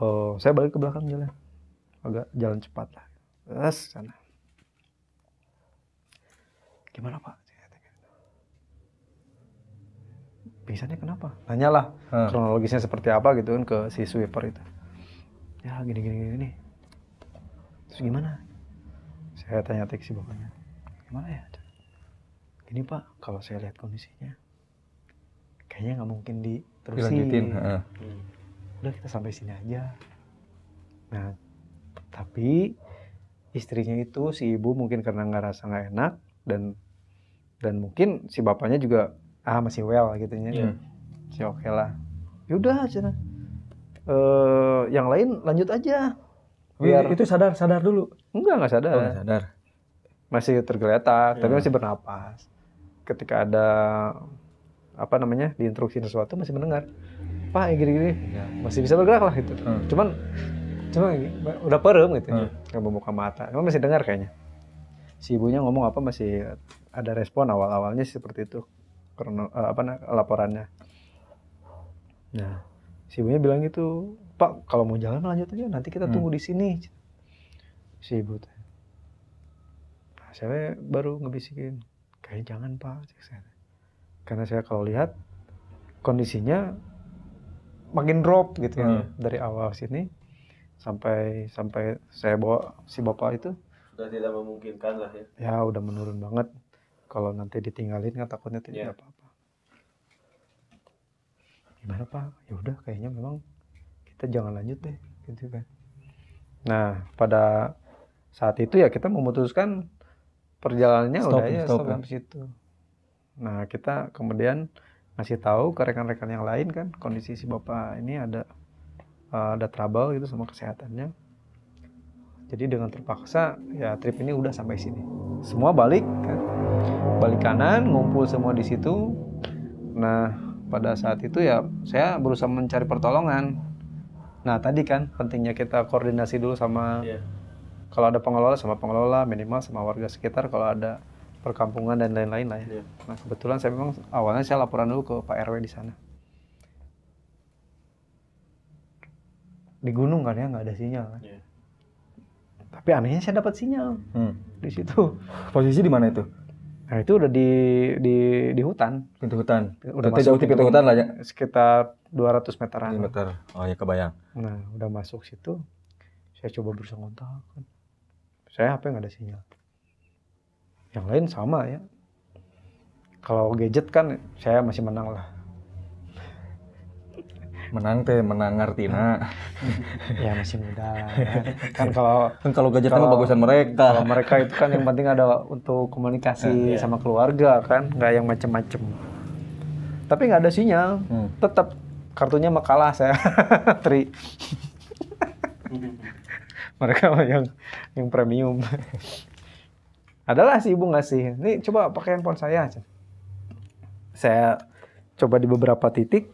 S1: Oh, saya balik ke belakang jalan. Agak jalan cepat lah. Terus sana. Gimana Pak? Pingsannya kenapa? Nanyalah kronologisnya seperti apa gitu kan ke si sweeper itu. Ya gini. Terus gimana? Saya tanya si bapaknya, gimana ya? Gini Pak, kalau saya lihat kondisinya, kayaknya nggak mungkin diterusin.
S2: Dilanjutin.
S1: Udah kita sampai sini aja. Nah, tapi istrinya itu si ibu mungkin karena ngerasa nggak enak dan mungkin si bapaknya juga masih well gitu ya. Masih oke lah. Yaudah aja. Yang lain lanjut aja.
S2: Biar itu sadar dulu.
S1: Nggak sadar.
S2: Oh, nggak sadar.
S1: Masih tergeletak, tapi masih bernapas. Ketika ada diinstruksi sesuatu masih mendengar. Pak, gini-gini, ya, masih bisa bergerak lah gitu. Cuma udah perem gitu, nggak membuka mata. Cuma masih dengar kayaknya. Si ibunya ngomong apa masih ada respon awal-awalnya seperti itu, karena laporannya. Nah, si ibunya bilang gitu, Pak, kalau mau jalan lanjut aja, nanti kita tunggu di sini. Si ibu. Nah, saya baru ngebisikin, kayak jangan Pak, karena saya kalau lihat kondisinya makin drop gitu ya dari awal sini sampai saya bawa si bapak itu
S3: Sudah tidak memungkinkan lah ya.
S1: Ya udah menurun banget. Kalau nanti ditinggalin kan takutnya tidak apa-apa. Gimana Pak? Ya udah kayaknya memang kita jangan lanjut deh gitu kan. Nah pada saat itu ya kita memutuskan perjalanannya udah ya stop sampai situ. Nah kita kemudian ngasih tahu ke rekan-rekan yang lain kan kondisi si bapak ini ada trouble gitu sama kesehatannya. Jadi dengan terpaksa ya trip ini udah sampai sini. Semua balik kan. Balik kanan, ngumpul semua di situ. Nah, pada saat itu ya saya berusaha mencari pertolongan. Nah, tadi kan pentingnya kita koordinasi dulu sama kalau ada pengelola sama pengelola, minimal sama warga sekitar kalau ada perkampungan dan lain-lain lah ya. Nah, kebetulan saya memang awalnya saya laporan dulu ke Pak RW di sana. Di gunung kan ya nggak ada sinyal kan. Tapi anehnya saya dapat sinyal di situ.
S2: Posisi di mana itu?
S1: Nah itu udah di hutan.
S2: Pintu hutan.
S1: Udah
S2: masuk jauh pintu hutan lah ya.
S1: Sekitar 200 meteran.
S2: 200 meter. Oh ya kebayang.
S1: Nah udah masuk situ, saya coba berusaha kontak. Saya HP nggak ada sinyal. Yang lain sama ya. Kalau gadget kan saya masih menang lah.
S2: Menang ngartina.
S1: Ya masih muda lah. Kan kalau
S2: gadget kan bagusan mereka.
S1: Kalau mereka itu kan yang penting ada untuk komunikasi sama keluarga kan, nggak yang macem-macem. Tapi nggak ada sinyal. Tetap kartunya mah kalah saya. Tri. Mereka yang premium. Adalah si ibu ngasih. Nih coba pakai handphone saya. Saya coba di beberapa titik.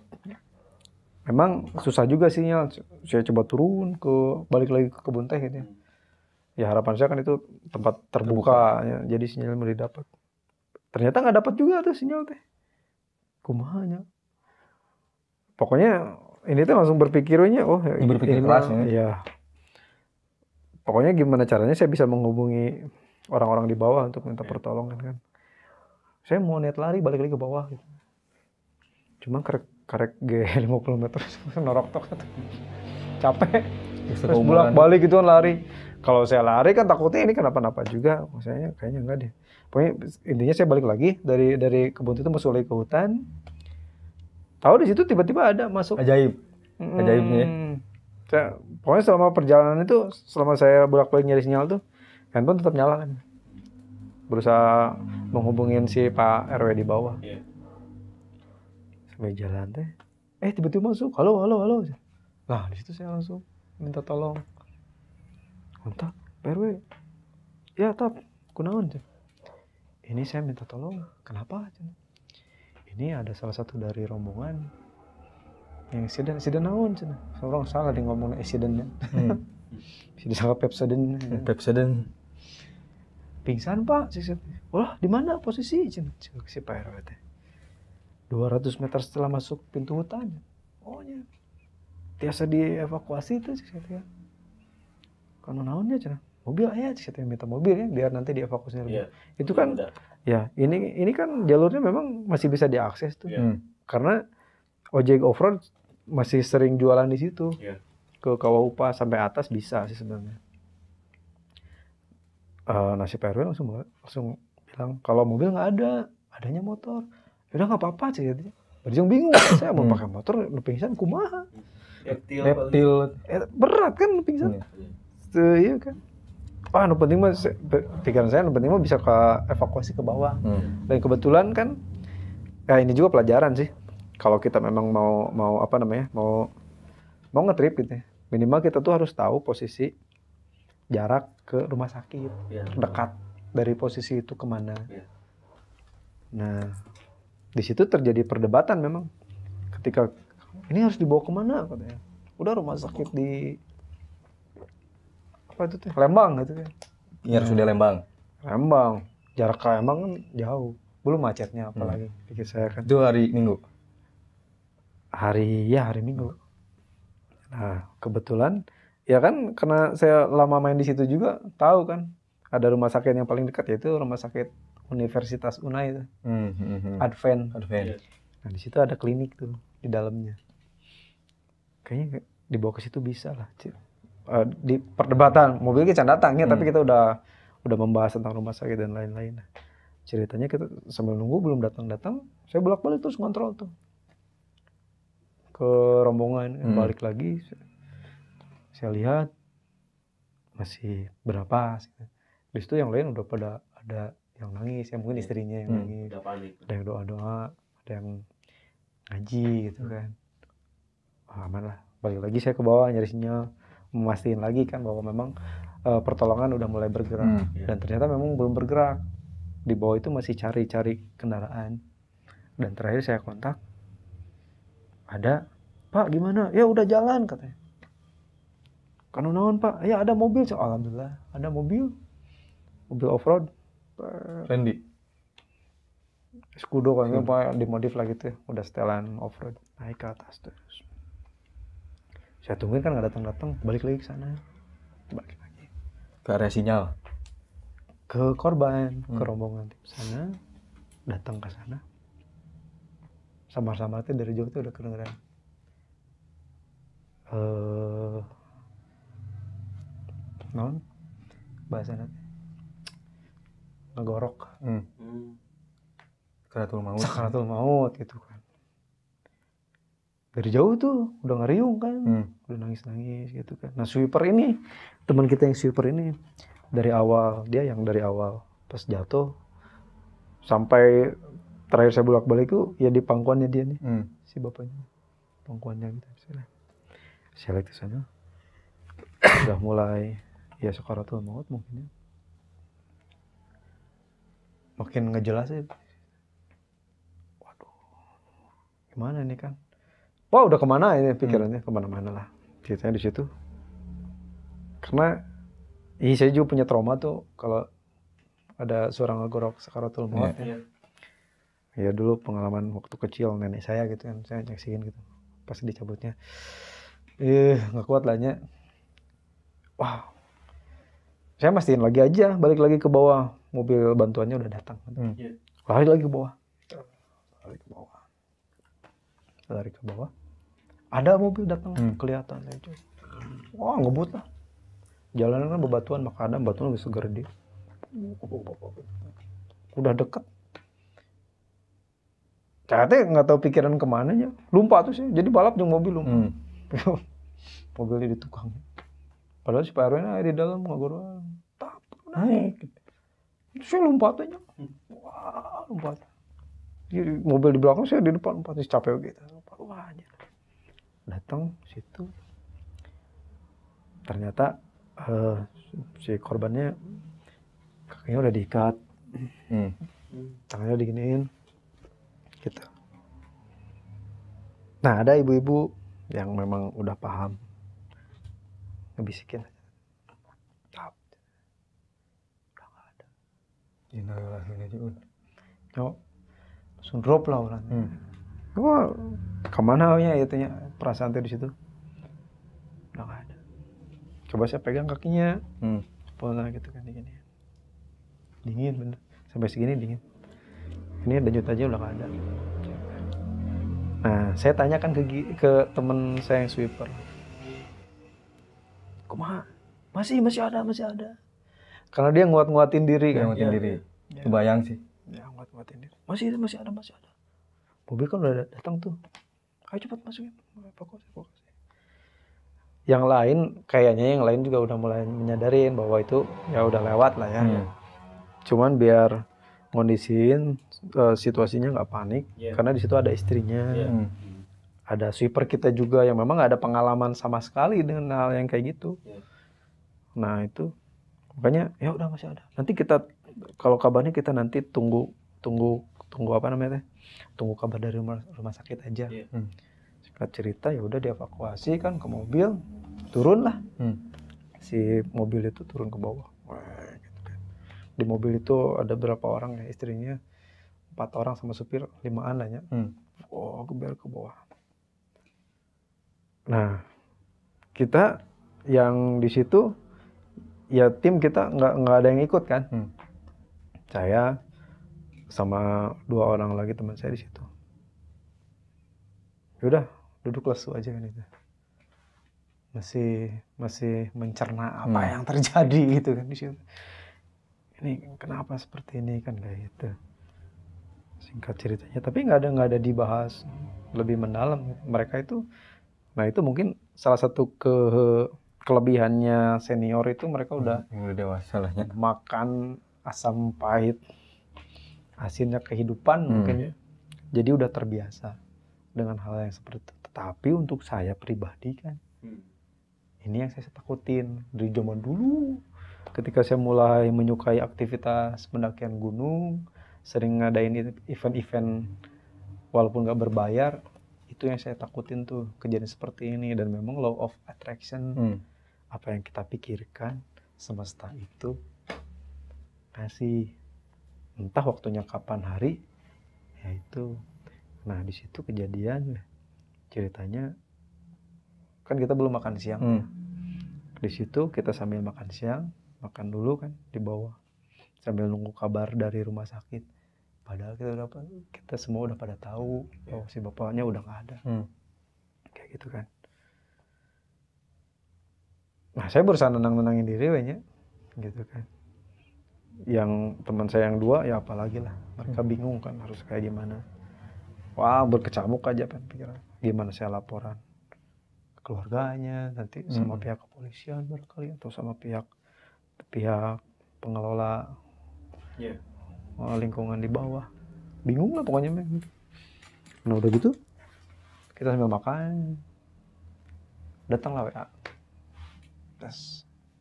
S1: Memang susah juga sinyal. Saya coba turun balik lagi ke kebun teh gitu ya. Ya harapan saya kan itu tempat terbuka. Ya, jadi sinyal mulai dapat. Ternyata nggak dapat juga tuh sinyal teh. Kumahanya. Pokoknya ini tuh langsung berpikirnya,
S2: berpikir keras ya.
S1: Iya. Pokoknya gimana caranya saya bisa menghubungi orang-orang di bawah untuk minta pertolongan kan. Saya mau niat lari balik lagi ke bawah gitu. Cuma karek G50 meter norok tok capek terus bolak-balik gitu kan lari. Kalau saya lari kan takutnya ini kenapa-napa juga. Maksudnya kayaknya enggak deh. Pokoknya intinya saya balik lagi dari kebun itu masuk lagi ke hutan. Tahu di situ tiba-tiba ada masuk
S2: ajaibnya ya.
S1: Pokoknya selama perjalanan itu selama saya bolak-balik nyari sinyal tuh handphone tetap nyala kan. Berusaha menghubungin si Pak RW di bawah. Sampai jalan teh, tiba-tiba masuk, halo. Nah di situ saya langsung minta tolong. Kontak Pak RW. Ya tap, kunaon cen. Ini saya minta tolong, kenapa cen? Ini ada salah satu dari rombongan yang accident naon cen. Seorang salah dia ngomong accidentnya. Bisa disangka Pepsodent. Pingsan Pak, wah di mana posisi cen? Si Pak RW teh. 200 meter setelah masuk pintu hutan. Oh ya. Tiasa dievakuasi itu saya. Karena naonnya cenah. Mobil aya saya minta mobil ya biar nanti dievakuasi. Itu kan ya, ini kan jalurnya memang masih bisa diakses tuh. Karena ojek off-road masih sering jualan di situ. Ke Kawaupa sampai atas bisa sih sebenarnya. Nah si PRW langsung bilang kalau mobil nggak ada, adanya motor. Udah nggak apa-apa sih katanya. Berjong bingung, saya mau pakai motor, lu pingsan kumaha.
S2: Reptil.
S1: Berat kan lu pingsan. Iya kan. Wah, nu penting mah pikiran saya nu penting mah bisa ke evakuasi ke bawah. Dan kebetulan kan ya ini juga pelajaran sih. Kalau kita memang mau apa namanya? Mau nge-trip gitu ya. Minimal kita tuh harus tahu posisi jarak ke rumah sakit terdekat dari posisi itu kemana. Nah, di situ terjadi perdebatan memang. Ketika ini harus dibawa kemana katanya. Udah rumah sakit di apa itu tuh? Lembang gitu kan.
S2: Iya harus udah Lembang.
S1: Lembang. Jarak ke Lembang kan jauh. Belum macetnya apalagi pikir saya kan.
S2: Itu hari Minggu.
S1: Hari Minggu. Nah, kebetulan ya kan karena saya lama main di situ juga tahu kan ada rumah sakit yang paling dekat yaitu rumah sakit Universitas Unai itu. Advent. Nah, di situ ada klinik tuh di dalamnya. Kayaknya dibawa ke situ bisa lah. Di perdebatan mobil kita datangnya tapi kita udah membahas tentang rumah sakit dan lain-lain. Ceritanya kita sambil nunggu belum datang, saya bolak-balik terus ngontrol tuh ke rombongan, balik lagi saya lihat masih berapa di situ yang lain udah pada ada yang nangis, ya mungkin istrinya yang nangis, ada yang doa-doa, ada yang ngaji gitu kan. Aman lah, balik lagi saya ke bawah nyari sinyal, memastikan lagi kan bahwa memang pertolongan udah mulai bergerak dan ternyata memang belum bergerak. Di bawah itu masih cari kendaraan. Dan terakhir saya kontak, ada, Pak gimana? Ya udah jalan katanya. Naon Pak? Ya ada mobil. Alhamdulillah ada mobil off-road.
S2: Randy.
S1: Skudo kan Pak dimodif lagi tuh, udah setelan off-road. Naik ke atas terus. Saya tungguin kan nggak datang, balik lagi ke sana. Balik lagi.
S2: Ke area sinyal.
S1: Ke korban, ke rombongan di sana, datang ke sana. Samar-samar tuh dari jauh tuh udah kedengeran. Non bahasa nanti ngegorok. Sakaratul maut gitu kan. Dari jauh tuh udah ngeriung kan, udah nangis gitu kan. Nah sweeper ini, teman kita yang sweeper ini dari awal pas jatuh sampai terakhir saya bolak-balik tuh ya di pangkuannya dia nih, si bapaknya, pangkuannya gitu. Saya lihat ke sana, udah mulai ya sakaratul maut mungkin ya. Makin ngejelas ya. Waduh, gimana nih kan? Wah udah kemana ini pikirannya, kemana-mana lah. Ceritanya di situ. Karena saya juga punya trauma tuh kalau ada suara ngegorok sakaratul maut. Ya dulu pengalaman waktu kecil nenek saya gitu kan, saya nyaksiin gitu. Pas dicabutnya. Nggak kuat lahnya. Wah. Saya mastiin lagi aja, balik lagi ke bawah. Mobil bantuannya udah datang. Lari lagi ke bawah. Lari ke bawah. Ada mobil datang, kelihatan aja. Wah, ngebut lah. Jalanan kan bebatuan, makadam, batuan lebih seger dia. Udah deket. Ternyata nggak tahu pikiran kemana aja. Lupa tuh sih. Jadi balap jeung mobil lupa. Mobilnya di tukang. Padahal si Pak RW di dalam ngagor. Tak naik. Itu saya lompat aja. Wah, lompat. Jadi mobil di belakang saya di depan lompat, capek gitu. Wah aja. Datang situ. Ternyata si korbannya kakinya udah diikat. Tangannya diginiin. Gitu. Nah, ada ibu-ibu yang memang udah paham. Ngebisikin. Udah nggak ada. Langsung drop lah orangnya. Wah, kemana ya itunya perasaan tuh di situ. Udah nggak ada. Coba saya pegang kakinya, pola gitu kan gini. Dingin bener, sampai segini dingin. Ini denyut aja udah nggak ada. Nah, saya tanyakan ke temen saya yang sweeper. Kumaha? Masih ada. Karena dia nguat-nguatin diri kan.
S2: Nguatin diri. Kebayang sih.
S1: Ya, nguat-nguatin diri. Masih ada. Mobil kan udah datang tuh. Ayo cepat masukin. Evakuasi. Yang lain, kayaknya yang lain juga udah mulai menyadarin bahwa itu ya udah lewat lah ya. Cuman biar ngondisiin situasinya nggak panik, karena di situ ada istrinya. Ada sweeper kita juga yang memang nggak ada pengalaman sama sekali dengan hal yang kayak gitu. Nah itu makanya ya udah masih ada. Nanti kita kalau kabarnya kita nanti tunggu apa namanya teh? Tunggu kabar dari rumah sakit aja. Singkat cerita ya udah dievakuasi kan ke mobil, turun lah. Si mobil itu turun ke bawah. Wah, gitu kan. Di mobil itu ada berapa orang ya, istrinya 4 orang sama supir 5-an lah ya. Oh, geber ke bawah. Nah, kita yang di situ ya tim kita nggak ada yang ikut kan. Saya sama 2 orang lagi teman saya di situ. Yaudah, duduk lesu aja kan itu. Masih mencerna apa yang terjadi gitu kan di situ. Ini kenapa seperti ini kan kayak gitu. Singkat ceritanya, tapi nggak ada dibahas lebih mendalam. Mereka itu, nah itu mungkin salah satu kelebihannya senior itu mereka udah
S2: dewasa lah ya.
S1: Makan asam pahit, asinnya kehidupan mungkin ya. Jadi udah terbiasa dengan hal yang seperti itu. Tetapi untuk saya pribadi kan, ini yang saya takutin dari zaman dulu. Ketika saya mulai menyukai aktivitas pendakian gunung, sering ngadain event-event walaupun nggak berbayar, itu yang saya takutin tuh, kejadian seperti ini. Dan memang law of attraction, apa yang kita pikirkan, semesta itu kasih, entah waktunya kapan hari, ya itu. Nah di situ kejadian ceritanya kan kita belum makan siang. Di situ kita sambil makan siang, makan dulu kan di bawah sambil nunggu kabar dari rumah sakit. Padahal kita semua udah pada tahu bahwa si bapaknya udah nggak ada. Kayak gitu kan. Nah saya berusaha nenangin diri banyak gitu kan. Yang teman saya yang 2 ya apalagi lah, mereka bingung kan harus kayak gimana. Wah berkecamuk aja kan pikiran. Gimana saya laporan keluarganya nanti sama pihak kepolisian barangkali atau sama pihak pengelola lingkungan di bawah. Bingung lah pokoknya. Nah udah gitu kita sambil makan, datanglah WA.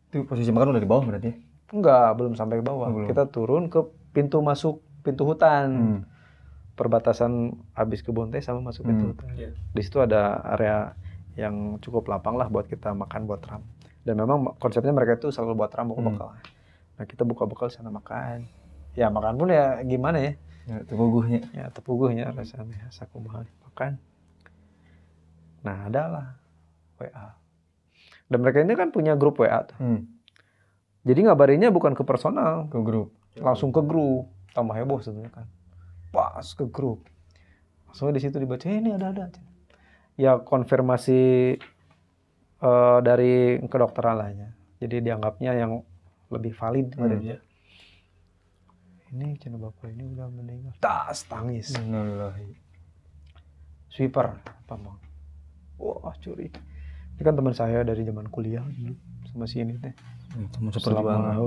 S2: Itu posisi makan udah di bawah berarti?
S1: Enggak, belum sampai ke bawah. Kita turun ke pintu hutan. Perbatasan habis kebun teh sama masuk pintu hutan. Di situ ada area yang cukup lapang lah buat kita makan, buat ram. Dan memang konsepnya mereka itu selalu buat ram, buka bekal. Nah kita buka bekal sana makan. Ya makan pun ya gimana ya? Ya tepuguhnya rasanya. Saku mahal makan. Nah adalah WA. Dan mereka ini kan punya grup WA tuh. Jadi ngabarinnya bukan ke personal,
S2: ke grup.
S1: Langsung ke grup. Tambah heboh sebenarnya kan. Pas ke grup. Langsung di situ dibaca, ini ada. Ya konfirmasi dari kedokteran lahnya. Jadi dianggapnya yang lebih valid. Ini cina bapak ini udah meninggal. Tangis. Sweeper, apa bang? Wah curi. Ini kan teman saya dari zaman kuliah dulu sama si ini teh.
S2: Teman seperjuangan.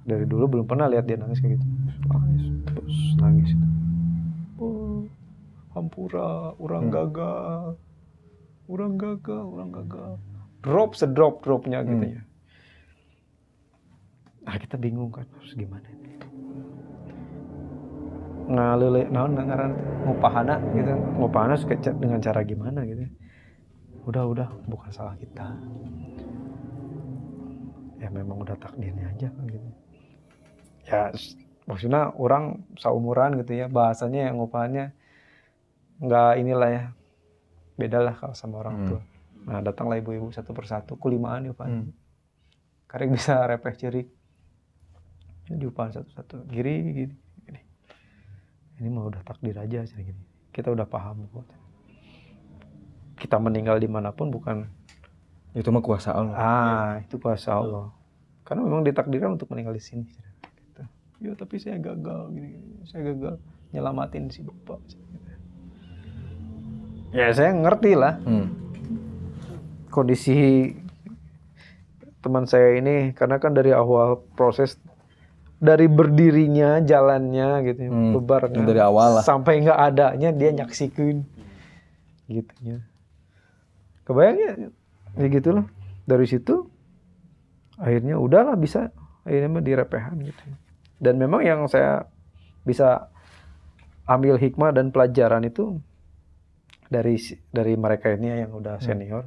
S1: Dari dulu belum pernah lihat dia nangis kayak gitu. Terus nangis. Oh, hampura, orang gagal. Drop sedrop-dropnya gitu ya. Nah kita bingung kan harus gimana ini. Ngupahana gitu. Ngupahana dengan cara gimana gitu. Udah bukan salah kita. Ya memang udah takdirnya aja kan gitu. Ya maksudnya orang seumuran gitu ya, bahasanya yang ngupahannya nggak inilah ya, beda lah kalau sama orang tua. Nah datanglah ibu-ibu satu persatu, kulimaan diupahan. Karek bisa repeh cerik, diupahan satu-satu, gini. Ini mah udah takdir aja sih gini. Kita udah paham kok. Kita meninggal dimanapun bukan
S2: itu mah kuasa Allah.
S1: Itu kuasa Allah. Karena memang ditakdirkan untuk meninggal di sini. Gitu. Ya tapi saya gagal gini. Saya gagal nyelamatin si bapak. Ya saya ngerti lah. Kondisi teman saya ini, karena kan dari awal proses dari berdirinya jalannya gitu, bebarnya
S2: dari awal lah.
S1: sampai nggak adanya dia nyaksikin gitunya. Kebayangnya ya gitulah. Dari situ akhirnya udahlah bisa akhirnya mah direpehan gitu. Dan memang yang saya bisa ambil hikmah dan pelajaran itu dari mereka ini yang udah senior.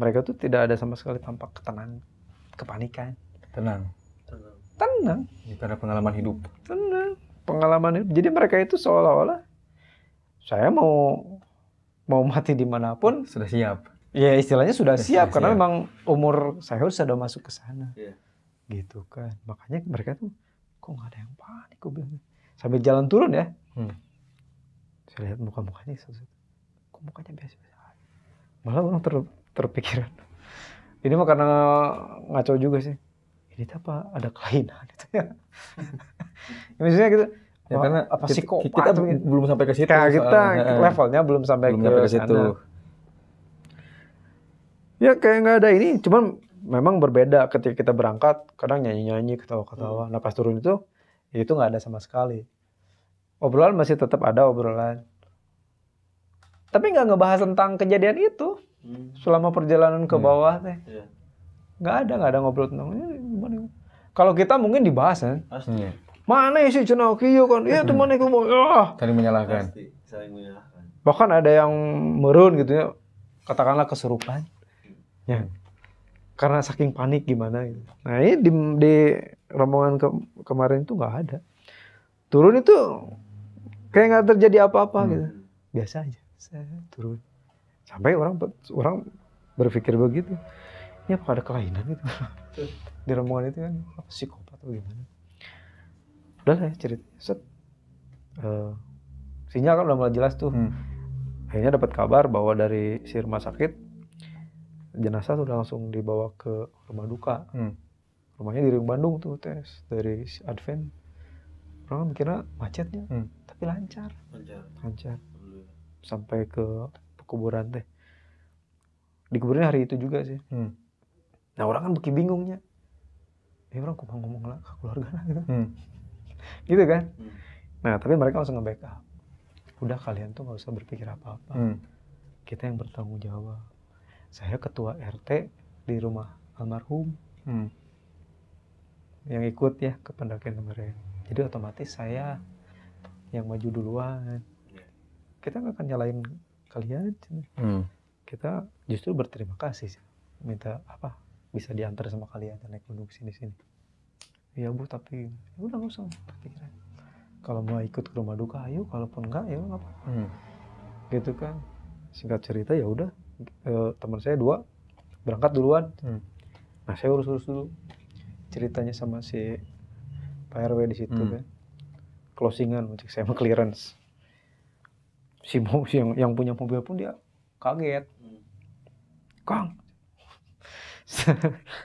S1: Mereka tuh tidak ada sama sekali tampak kepanikan.
S2: Tenang.
S1: Itu
S2: ada pengalaman hidup.
S1: Tenang. Pengalaman hidup. Jadi mereka itu seolah-olah saya mau mati dimanapun
S2: Sudah siap.
S1: ya istilahnya sudah siap karena
S2: siap.
S1: memang umur saya sudah masuk ke sana.
S3: Iya.
S1: Gitu kan. Makanya mereka tuh kok nggak ada yang panik, gue bilang. Sambil jalan turun ya. Saya lihat muka-mukanya kok mukanya biasa-biasa. Malah orang terpikiran. Ini mah karena ngaco juga sih. Ini apa? Ada kelainan gitu ya. Maksudnya gitu.
S2: Ya, karena
S1: apa psikopat
S2: kita
S1: gitu.
S2: belum sampai ke situ.
S1: Kayak kita levelnya belum sampai ke
S2: situ.
S1: sana. Ya kayak nggak ada ini. Cuman memang berbeda ketika kita berangkat. Kadang nyanyi-nyanyi, ketawa-ketawa. Nah pas turun itu nggak ada sama sekali. Obrolan masih tetap ada obrolan. Tapi nggak ngebahas tentang kejadian itu. Selama perjalanan ke bawah teh. Nggak ada ngobrol tentang gimana. Kalau kita mungkin dibahas kan.
S3: Pasti.
S1: Mana sih cenah kieu kan? Ya teman iku mau.
S2: Saling menyalahkan.
S3: Pasti saling menyalahkan.
S1: Bahkan ada yang merun gitu ya. Katakanlah kesurupan. Ya. Karena saking panik gimana gitu. Nah, ini di rombongan kemarin itu nggak ada. Turun itu kayak nggak terjadi apa-apa gitu. Biasa aja. Saya turun. Sampai orang berpikir begitu. Ini apa ada kelainan gitu. Di rombongan itu kan apa psikopat atau gimana. Udah lah ya cerita. Sinyal kan udah mulai jelas tuh. Akhirnya dapat kabar bahwa dari si rumah sakit jenazah sudah langsung dibawa ke rumah duka. Rumahnya di Bandung tuh tes dari Advent. Orang mikirnya macetnya, tapi lancar. Sampai ke kuburan teh. Di kuburan hari itu juga sih. Nah orang kan beki bingungnya. Orang kok ngomong lah ke keluarga gitu. Gitu kan. Nah tapi mereka langsung nge-backup. Udah kalian tuh gak usah berpikir apa-apa. Kita yang bertanggung jawab. Saya ketua RT di rumah almarhum. Yang ikut ya ke pendakian kemarin. Jadi otomatis saya yang maju duluan. Kita gak akan nyalain kalian. Kita justru berterima kasih. Minta apa? Bisa diantar sama kalian naik gunung sini-sini. Iya Bu, tapi ya udah nggak usah berpikiran. Kalau mau ikut ke rumah duka, ayo. Kalaupun enggak, ya nggak apa-apa. Gitu kan. Singkat cerita ya udah. Teman saya 2 berangkat duluan. Nah saya urus dulu. Ceritanya sama si Pak RW di situ kan. Closingan, saya mau clearance. Si yang punya mobil pun dia kaget. Kang,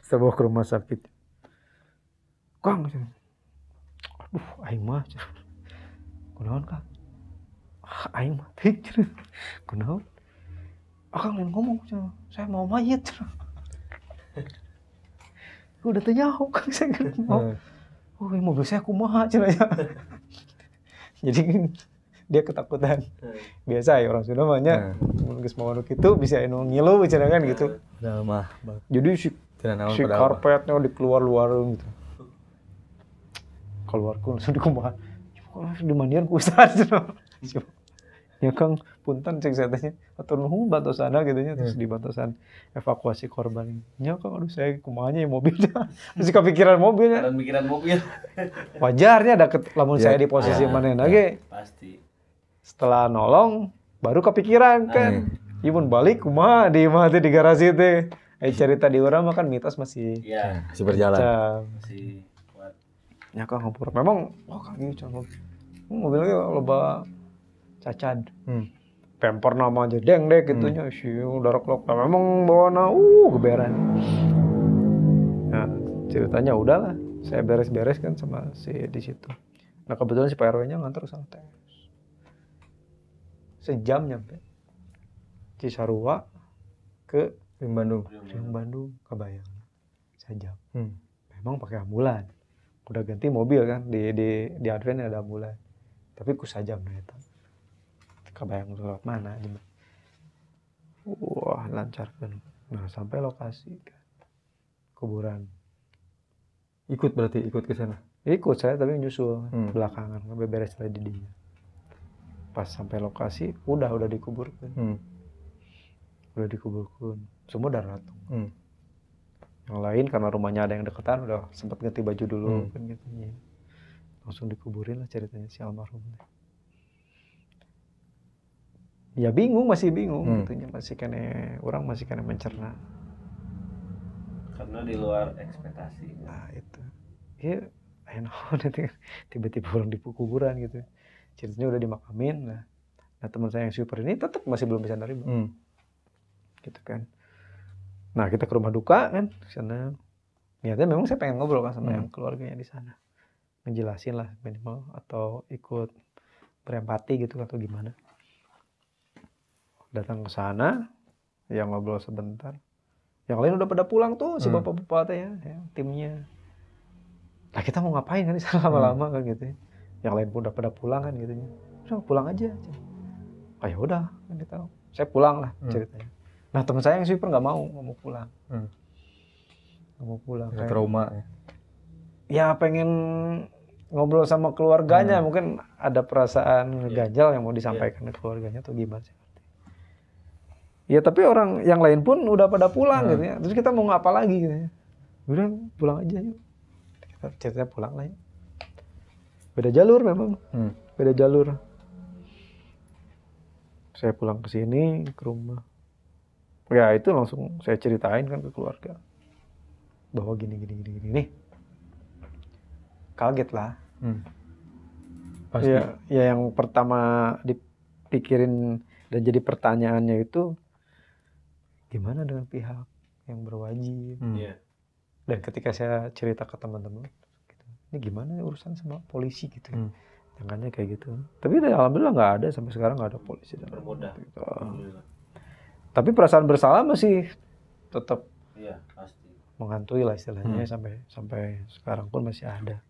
S1: saya bawa ke rumah sakit. Kang, aduh, aing mah, kunaon Kang? Aing mah, kunaon? Akang lain ngomong, saya mau mayit. Udah ternyaho Kang, saya nggak mau. Oh, mobil saya kumaha cenanya. Jadi dia ketakutan. Biasa ya orang Sunda mahnya geus mau itu bisa anu ngilu cenah kan gitu.
S2: Udah mah.
S1: Jadi si karpetnya dikeluar-luarin gitu. Keluarku langsung dikumaha. Kok dimandian ku Ustaz. Ya Kang, punten cek saya tanya. Atur nuhun batosana gitu nya terus di batasan evakuasi korban. Nya Kang, aduh saya kumahanya ya mobilnya. Masih kepikiran mobilnya.
S3: Dan pikiran mobil.
S1: Wajarnya ada lamun saya di posisi manehna ge.
S3: Pasti.
S1: Setelah nolong baru kepikiran kan. Imun balik kumaha di mah teh di garasi teh. Cerita di urang mah kan mitos masih
S2: masih berjalan.
S3: Masih kuat.
S1: Ya Kang ngampur. Memang Kang ieu can mobilnya loba cacat. Pemper nama aja deng deh gitunya sih udah rock memang bawana geberan. Nah, ceritanya udahlah, saya beres-beres kan sama si di situ. Nah kebetulan si Pak RW-nya nganter sama TS. Sejam nyampe Cisarua ke
S2: Bandung.
S1: Riung Bandung, kebayang. Sejam. Memang pakai ambulan. Udah ganti mobil kan di Advent ada ambulan. Tapi ku sajam eta. Kebayang lewat mana aja. Wah, lancar kan. Nah, sampai lokasi kan. Kuburan.
S2: Ikut ke sana.
S1: Ikut saya tapi nyusul belakangan, sampai beres lagi di dia. Pas sampai lokasi udah dikuburkan. Udah dikuburkan. Semua udah ratung. Yang lain karena rumahnya ada yang deketan udah sempat ganti baju dulu kan gitu. Langsung dikuburin lah ceritanya si almarhum. Ya masih bingung gitunya, orang masih kena mencerna.
S3: Karena di luar ekspektasi.
S1: Nah itu, ya enak tiba-tiba orang di kuburan gitu. Ceritanya udah dimakamin lah. Nah teman saya yang super ini tetap masih belum bisa nerima, gitu kan. Nah kita ke rumah duka kan, sana. Niatnya memang saya pengen ngobrol kan sama yang keluarganya di sana, ngejelasin lah minimal atau ikut berempati gitu atau gimana. Datang ke sana, ya ngobrol sebentar. Yang lain udah pada pulang tuh si bapak bupati ya, timnya. Nah kita mau ngapain kan di sana lama-lama kan gitu. Yang lain pun udah pada pulang kan gitu. Udah pulang aja. Oh ya udah kan kita. Saya pulang lah ceritanya. Nah teman saya yang super nggak mau pulang. Nggak mau pulang.
S2: Kayak trauma ya.
S1: Ya pengen ngobrol sama keluarganya, mungkin ada perasaan ngeganjal yang mau disampaikan ke keluarganya atau gimana sih. Ya tapi orang yang lain pun udah pada pulang gitu ya. Terus kita mau ngapa lagi gitu ya. Udah pulang aja yuk. Kita ceritanya pulang lah ya. Beda jalur memang. Beda jalur. Saya pulang ke sini ke rumah. Ya itu langsung saya ceritain kan ke keluarga. Bahwa gini nih. Kaget lah.
S2: Pasti.
S1: Ya yang pertama dipikirin dan jadi pertanyaannya itu gimana dengan pihak yang berwajib. Dan ketika saya cerita ke teman-teman gitu, ini gimana urusan sama polisi gitu. Jangannya kayak gitu. Tapi alhamdulillah nggak ada, sampai sekarang nggak ada polisi.
S3: Bermudah.
S1: Gitu. Tapi perasaan bersalah masih tetap
S3: Pasti.
S1: menghantui lah istilahnya, sampai sekarang pun masih ada.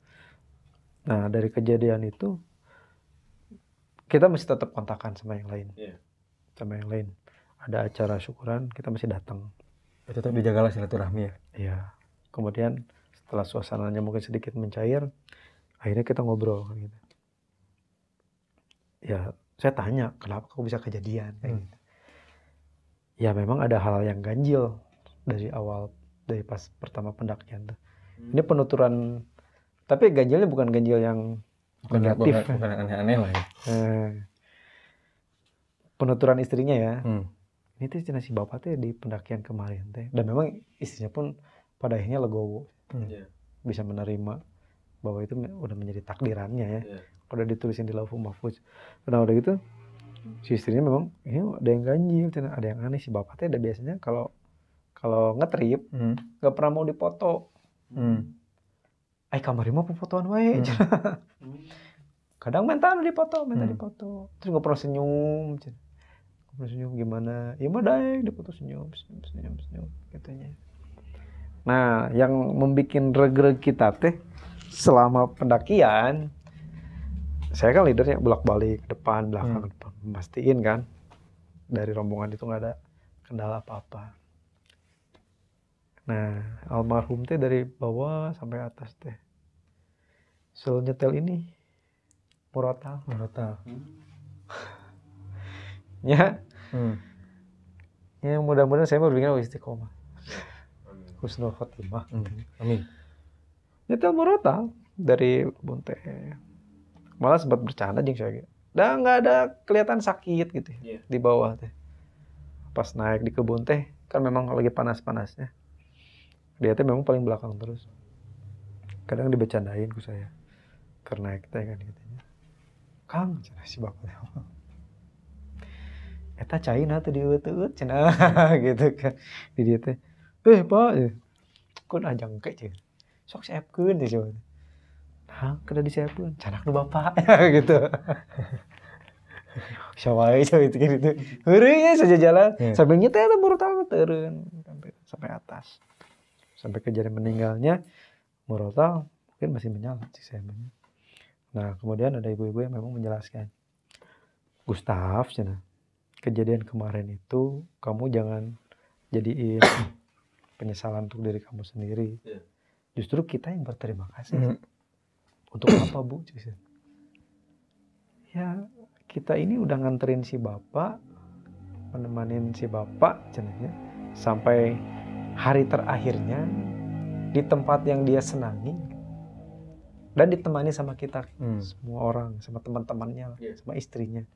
S1: Nah dari kejadian itu kita masih tetap kontakan sama yang lain. Sama yang lain. Ada acara syukuran, kita masih datang.
S2: Tetap dijagalah silaturahmi ya.
S1: Iya. Kemudian setelah suasananya mungkin sedikit mencair, akhirnya kita ngobrol gitu. Ya, saya tanya, kenapa kok bisa kejadian kayak gitu. Ya memang ada hal yang ganjil dari awal, dari pas pertama pendakian tuh. Ini penuturan, tapi ganjilnya bukan ganjil yang negatif.
S2: Bukan aneh-aneh lah ya.
S1: Penuturan istrinya ya. Ini tuh si bapak tuh di pendakian kemarin teh. Dan memang istrinya pun pada akhirnya legowo. Bisa menerima bahwa itu udah menjadi takdirannya ya. Udah ditulisin di Lauhul Mahfuz. Nah udah gitu si istrinya memang ini ada yang ganjil, ada yang aneh. Si bapak tuh ada biasanya kalau ngetrip nggak pernah mau dipoto. Kamari mah fotoan wae. Kadang mental dipoto. Terus nggak pernah senyum. Senyum gimana? Ya mah daek dipoto senyum katanya. Nah, yang membikin reg-reg kita teh selama pendakian, saya kan leadernya bolak-balik ke depan, belakang, ke depan, mastiin kan dari rombongan itu nggak ada kendala apa-apa. Nah, almarhum teh dari bawah sampai atas teh. Nyetel ini Murotal. Ya. Ya mudah-mudahan saya berpikir istiqomah. Husnul khotimah.
S2: Amin.
S1: Nyetel Murotal dari kebun teh. Malah sempat bercanda jeung saya. Dah nggak ada kelihatan sakit gitu di bawah teh. Pas naik di kebun teh kan memang lagi panas-panasnya. Dia teh memang paling belakang terus. Kadang dibecandain ku saya. Karena naik teh kan katanya. Kang, cenah si bapaknya. Eta caina teh dieuteut cenah gitu kan. Di dia teh, Pak, kun ajang ke cenah. sok siapkeun teh coba. Nah, kada disiapkeun, canak nu bapak gitu. Syawai itu gitu. Heureuy saja jalan. Sambil nyetel Murotal turun sampai atas. Sampai kejadian meninggalnya Murotal mungkin masih menyala sih saya. Nah, kemudian ada ibu-ibu yang memang menjelaskan. Gustaf, cina, kejadian kemarin itu kamu jangan jadiin penyesalan untuk diri kamu sendiri. Justru kita yang berterima kasih. Untuk apa, Bu? Ya, kita ini udah nganterin si bapak, menemanin si bapak, cenanya, sampai hari terakhirnya di tempat yang dia senangi dan ditemani sama kita semua orang, sama teman-temannya, sama istrinya.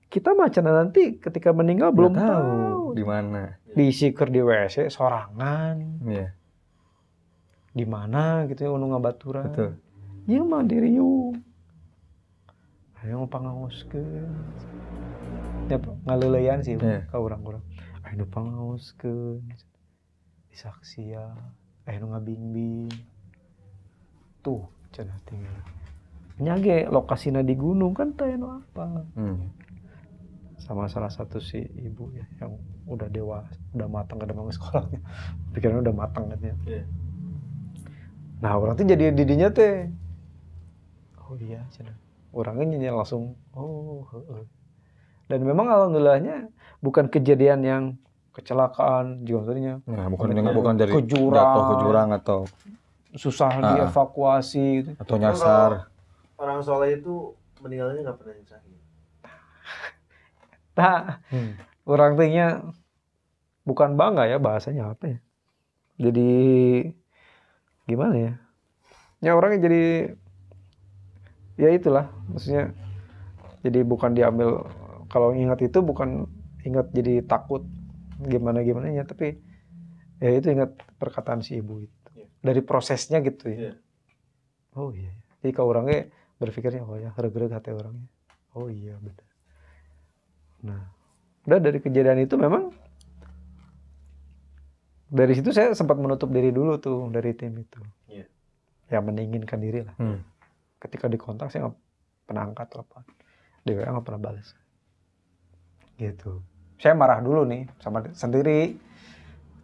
S1: Kita macam nanti ketika meninggal belum tahu
S2: di mana.
S1: Disikir di WC sorangan. Di mana gitu ya anu ngabaturan.
S2: Betul.
S1: Ieu mah diri yuk. Ayo pangaoskeun. Ya ngaleuleyan sih ka urang-urang. Ayo pangaoskeun. Disaksia. Ayo ngabingbing. Tuh, cenah tinggal. Nya ge lokasina di gunung kan teu anu apa. Sama salah satu si ibu ya yang udah dewasa, udah matang kada mau sekolahnya. Pikirannya udah matang katanya. Nah, orang tuh jadi didinya teh. Oh iya, cenah. Orangnya nyanyi langsung, oh, dan memang alhamdulillahnya bukan kejadian yang kecelakaan juga tadinya.
S2: Nah, bukan dari
S1: jatuh ke jurang
S2: atau
S1: susah dievakuasi gitu.
S2: Atau nyasar.
S3: Orang soleh itu meninggalnya nggak pernah nyusahin.
S1: Orang tanya bukan bangga ya bahasanya apa ya. Jadi gimana ya? Ya orangnya jadi ya itulah maksudnya jadi bukan diambil kalau ingat itu bukan ingat jadi takut gimana ya tapi ya itu ingat perkataan si ibu itu dari prosesnya gitu ya. Oh iya jadi kalau orangnya berpikirnya oh ya reg-reg hati orangnya oh iya benar. Nah udah dari kejadian itu memang dari situ saya sempat menutup diri dulu tuh dari tim itu ya meningginkan diri lah. Ketika dikontak saya nggak pernah angkat telepon, di WA nggak pernah balas, gitu. Saya marah dulu nih sama sendiri,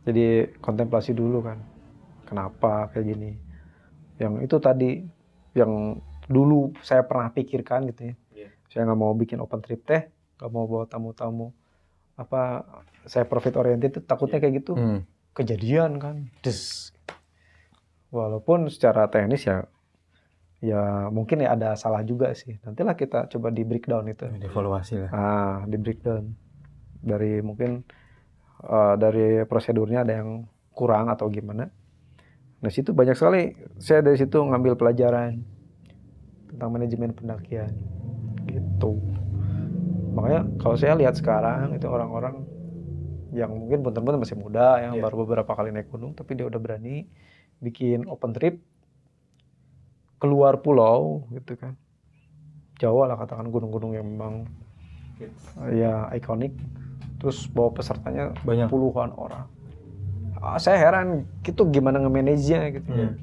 S1: jadi kontemplasi dulu kan, kenapa kayak gini. Yang itu tadi, yang dulu saya pernah pikirkan gitu ya. Saya nggak mau bikin open trip teh, nggak mau bawa tamu-tamu, apa saya profit oriented, takutnya kayak gitu, kejadian kan, Walaupun secara teknis ya mungkin ya ada salah juga sih. Nantilah kita coba di breakdown itu.
S2: Evaluasi lah.
S1: Di breakdown. Dari mungkin dari prosedurnya ada yang kurang atau gimana. Nah situ banyak sekali. Saya dari situ ngambil pelajaran tentang manajemen pendakian. Gitu. Makanya kalau saya lihat sekarang itu orang-orang yang mungkin bener-bener masih muda, yang baru beberapa kali naik gunung, tapi dia udah berani bikin open trip keluar pulau gitu kan. Jawa lah katakan gunung-gunung yang memang ya ikonik. Terus bawa pesertanya banyak puluhan orang. Saya heran gitu gimana nge-manage-nya gitu.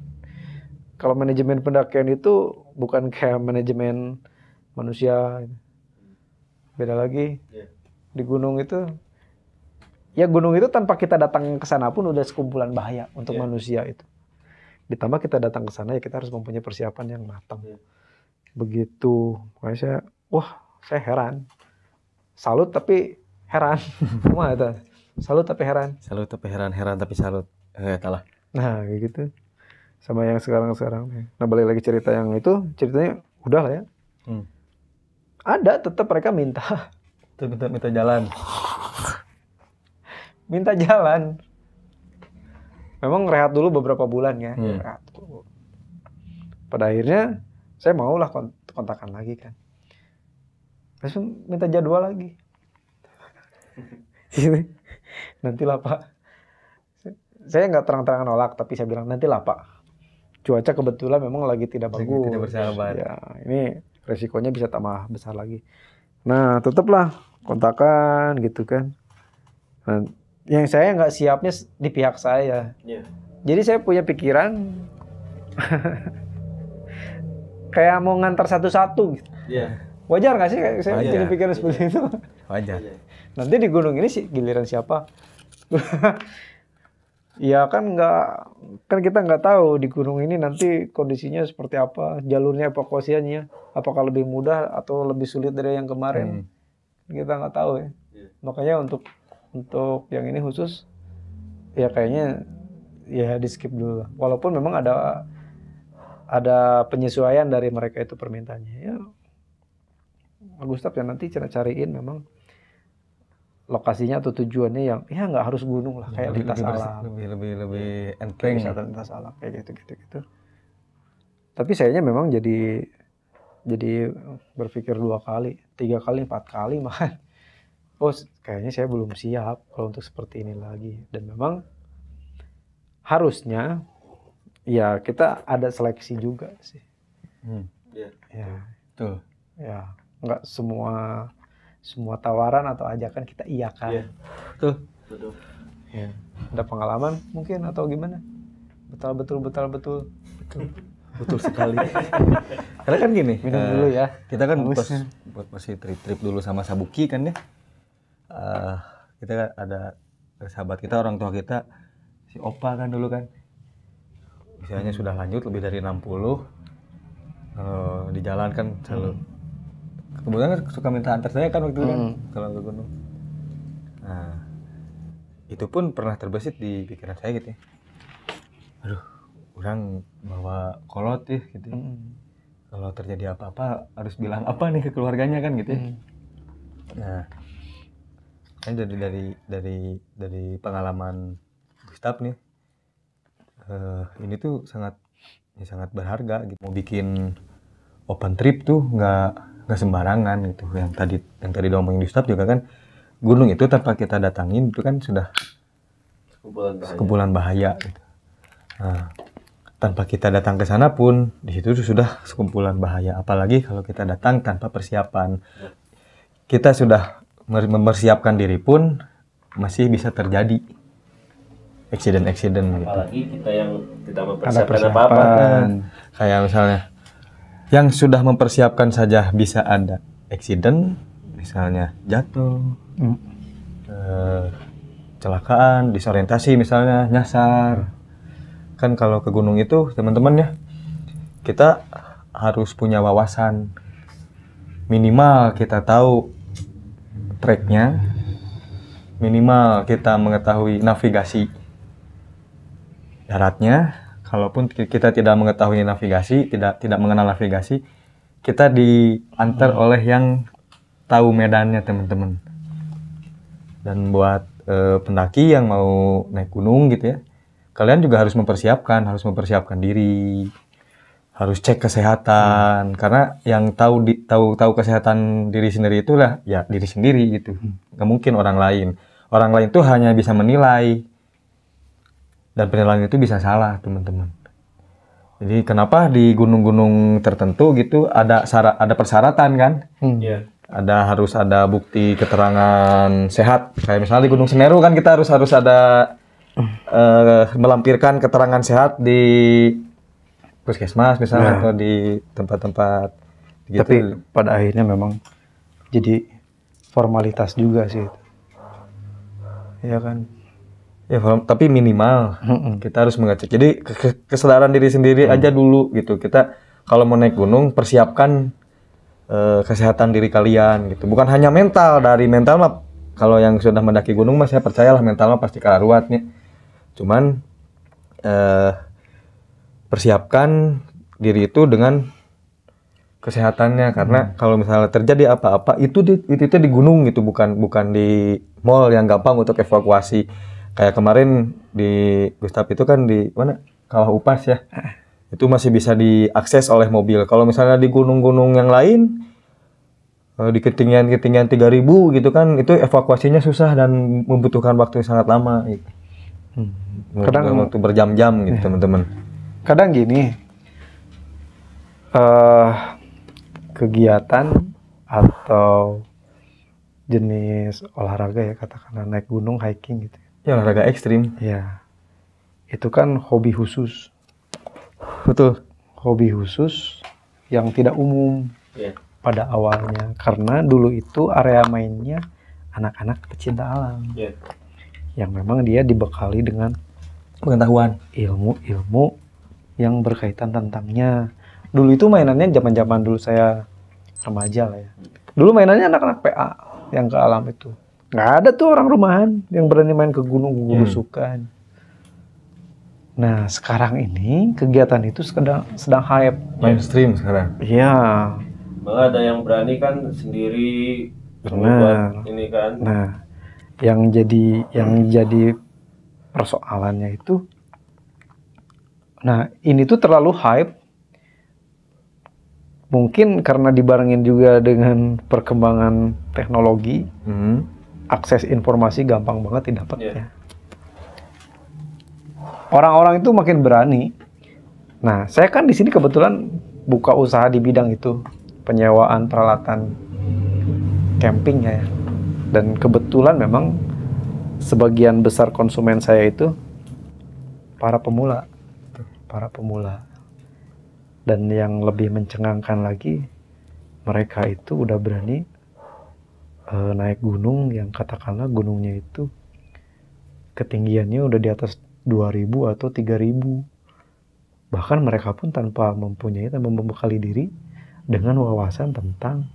S1: Kalau manajemen pendakian itu bukan kayak manajemen manusia. Beda lagi. Di gunung itu ya gunung itu tanpa kita datang ke sana pun udah sekumpulan bahaya untuk manusia itu. Ditambah kita datang ke sana ya kita harus mempunyai persiapan yang matang. Begitu. Makanya saya heran. Salut tapi heran. Cuma itu. Salut tapi heran.
S2: Salut tapi heran tapi salut. Kalah.
S1: Nah, kayak gitu. Sama yang sekarang. Nah, balik lagi cerita yang itu, ceritanya udah lah ya. Ada tetap mereka minta
S2: jalan.
S1: Minta jalan. Memang rehat dulu beberapa bulan ya. Rehat dulu. Pada akhirnya saya maulah kontakan lagi kan. Terus minta jadwal lagi. Nantilah Pak. Saya nggak terang-terangan nolak, tapi saya bilang nantilah Pak. Cuaca kebetulan memang lagi tidak bagus.
S2: Tidak bersahabat.
S1: Ya, ini resikonya bisa tambah besar lagi. Nah, tetaplah kontakan gitu kan. Nah, yang saya nggak siapnya di pihak saya. Jadi saya punya pikiran Kayak mau ngantar satu-satu gitu.
S3: Iya.
S1: Wajar nggak sih kayak saya
S2: Wajar.
S1: punya pikiran seperti itu?
S2: Wajar.
S1: Nanti di gunung ini sih giliran siapa? Ya kan kita nggak tahu di gunung ini nanti kondisinya seperti apa, jalurnya evakuasinya apakah lebih mudah atau lebih sulit dari yang kemarin. Kita nggak tahu ya. Makanya untuk yang ini khusus ya kayaknya ya di skip dulu lah. Walaupun memang ada penyesuaian dari mereka itu permintaannya. Ya Gustaf ya nanti cariin memang lokasinya atau tujuannya yang ya nggak harus gunung lah kayak lintas alam.
S2: Lebih enteng.
S1: Wisata lintas alam kayak gitu. Tapi sayanya memang jadi berpikir 2 kali, 3 kali, 4 kali makan. Oh kayaknya saya belum siap kalau untuk seperti ini lagi. Dan memang harusnya ya kita ada seleksi juga sih. Ya.
S2: Betul.
S1: Ya nggak semua tawaran atau ajakan kita iyakan.
S3: Iya.
S2: Betul.
S1: Ya. Ada pengalaman mungkin atau gimana? Betul.
S2: Betul sekali. Karena kan gini,
S1: Minum dulu ya.
S2: kita kan
S1: Hausnya.
S2: masih trip dulu sama Sabuki kan ya. Kita kan ada sahabat kita, orang tua kita, si Opa kan dulu kan. Usianya sudah lanjut lebih dari 60. Di jalan kan selalu kebetulan kan suka minta antar saya kan waktu itu kan kalau ke gunung. Nah, itu pun pernah terbesit di pikiran saya gitu ya. Aduh, orang bawa kolot ya gitu. Kalau terjadi apa-apa harus bilang apa nih ke keluarganya kan gitu ya. Nah, kan dari pengalaman Gustaf nih, ini tuh sangat berharga gitu. Mau bikin open trip tuh nggak sembarangan gitu. Yang tadi diomongin Gustaf juga kan, gunung itu tanpa kita datangin itu kan sudah sekumpulan bahaya gitu. Nah, tanpa kita datang ke sana pun di situ sudah sekumpulan bahaya. Apalagi kalau kita datang tanpa persiapan, kita sudah mempersiapkan diri pun masih bisa terjadi accident gitu.
S3: Apalagi kita yang tidak
S1: Ada
S3: mempersiapkan
S1: persiapan.
S3: apa-apa.
S2: Kayak misalnya yang sudah mempersiapkan saja bisa ada accident, misalnya jatuh, kecelakaan, disorientasi misalnya, nyasar. Kan kalau ke gunung itu teman-teman ya, kita harus punya wawasan. Minimal kita tahu treknya, minimal kita mengetahui navigasi daratnya. Kalaupun kita tidak mengetahui navigasi, tidak mengenal navigasi, kita diantar oleh yang tahu medannya teman-teman. Dan buat pendaki yang mau naik gunung gitu ya, kalian juga harus mempersiapkan diri, harus cek kesehatan, karena yang tahu kesehatan diri sendiri itulah ya diri sendiri gitu, nggak mungkin orang lain. Orang lain tuh hanya bisa menilai, dan penilaian itu bisa salah teman-teman. Jadi kenapa di gunung-gunung tertentu gitu ada persyaratan kan? Harus ada bukti keterangan sehat. Kayak misalnya di Gunung Semeru kan kita harus ada melampirkan keterangan sehat di puskesmas misalnya atau di tempat-tempat gitu.
S1: Tapi pada akhirnya memang jadi formalitas juga sih itu. Iya kan?
S2: Ya, tapi minimal kita harus mengecek. Jadi kesadaran diri sendiri aja dulu gitu. Kita kalau mau naik gunung persiapkan kesehatan diri kalian gitu. Bukan hanya mental, dari mental mah kalau yang sudah mendaki gunung mah saya percayalah mental mah pasti kararuatnya. Cuman persiapkan diri itu dengan kesehatannya, karena kalau misalnya terjadi apa-apa itu di gunung gitu, bukan di mall yang gampang untuk evakuasi. Kayak kemarin di Gustaf itu kan di mana? Kawah Upas ya. Itu masih bisa diakses oleh mobil. Kalau misalnya di gunung-gunung yang lain di ketinggian 3000 gitu kan, itu evakuasinya susah dan membutuhkan waktu yang sangat lama gitu. Kadang waktu berjam-jam gitu teman-teman.
S1: Kadang gini, kegiatan atau jenis olahraga ya, katakanlah naik gunung, hiking gitu.
S2: Ya olahraga ekstrim.
S1: Ya, itu kan hobi khusus.
S2: Betul.
S1: Hobi khusus yang tidak umum
S3: Iya.
S1: pada awalnya, karena dulu itu area mainnya anak-anak pecinta alam
S3: Iya.
S1: yang memang dia dibekali dengan
S2: Pengetahuan.
S1: ilmu-ilmu yang berkaitan tentangnya. Dulu itu mainannya zaman-zaman dulu saya remaja lah ya. Dulu mainannya anak-anak PA yang ke alam itu. Nggak ada tuh orang rumahan yang berani main ke gunung gusukan. Nah, sekarang ini kegiatan itu sedang hype.
S2: Mainstream sekarang.
S1: Iya.
S3: Malah ada yang berani kan sendiri
S1: Benar.
S3: buat ini kan.
S1: Nah, yang jadi persoalannya itu, nah ini tuh terlalu hype. Mungkin karena dibarengin juga dengan perkembangan teknologi, akses informasi gampang banget didapatnya. Orang-orang itu makin berani. Nah, saya kan di sini kebetulan buka usaha di bidang itu, penyewaan peralatan camping ya. Dan kebetulan memang sebagian besar konsumen saya itu para pemula. Dan yang lebih mencengangkan lagi, mereka itu udah berani naik gunung yang katakanlah gunungnya itu ketinggiannya udah di atas 2.000 atau 3.000. Bahkan mereka pun tanpa membekali diri dengan wawasan tentang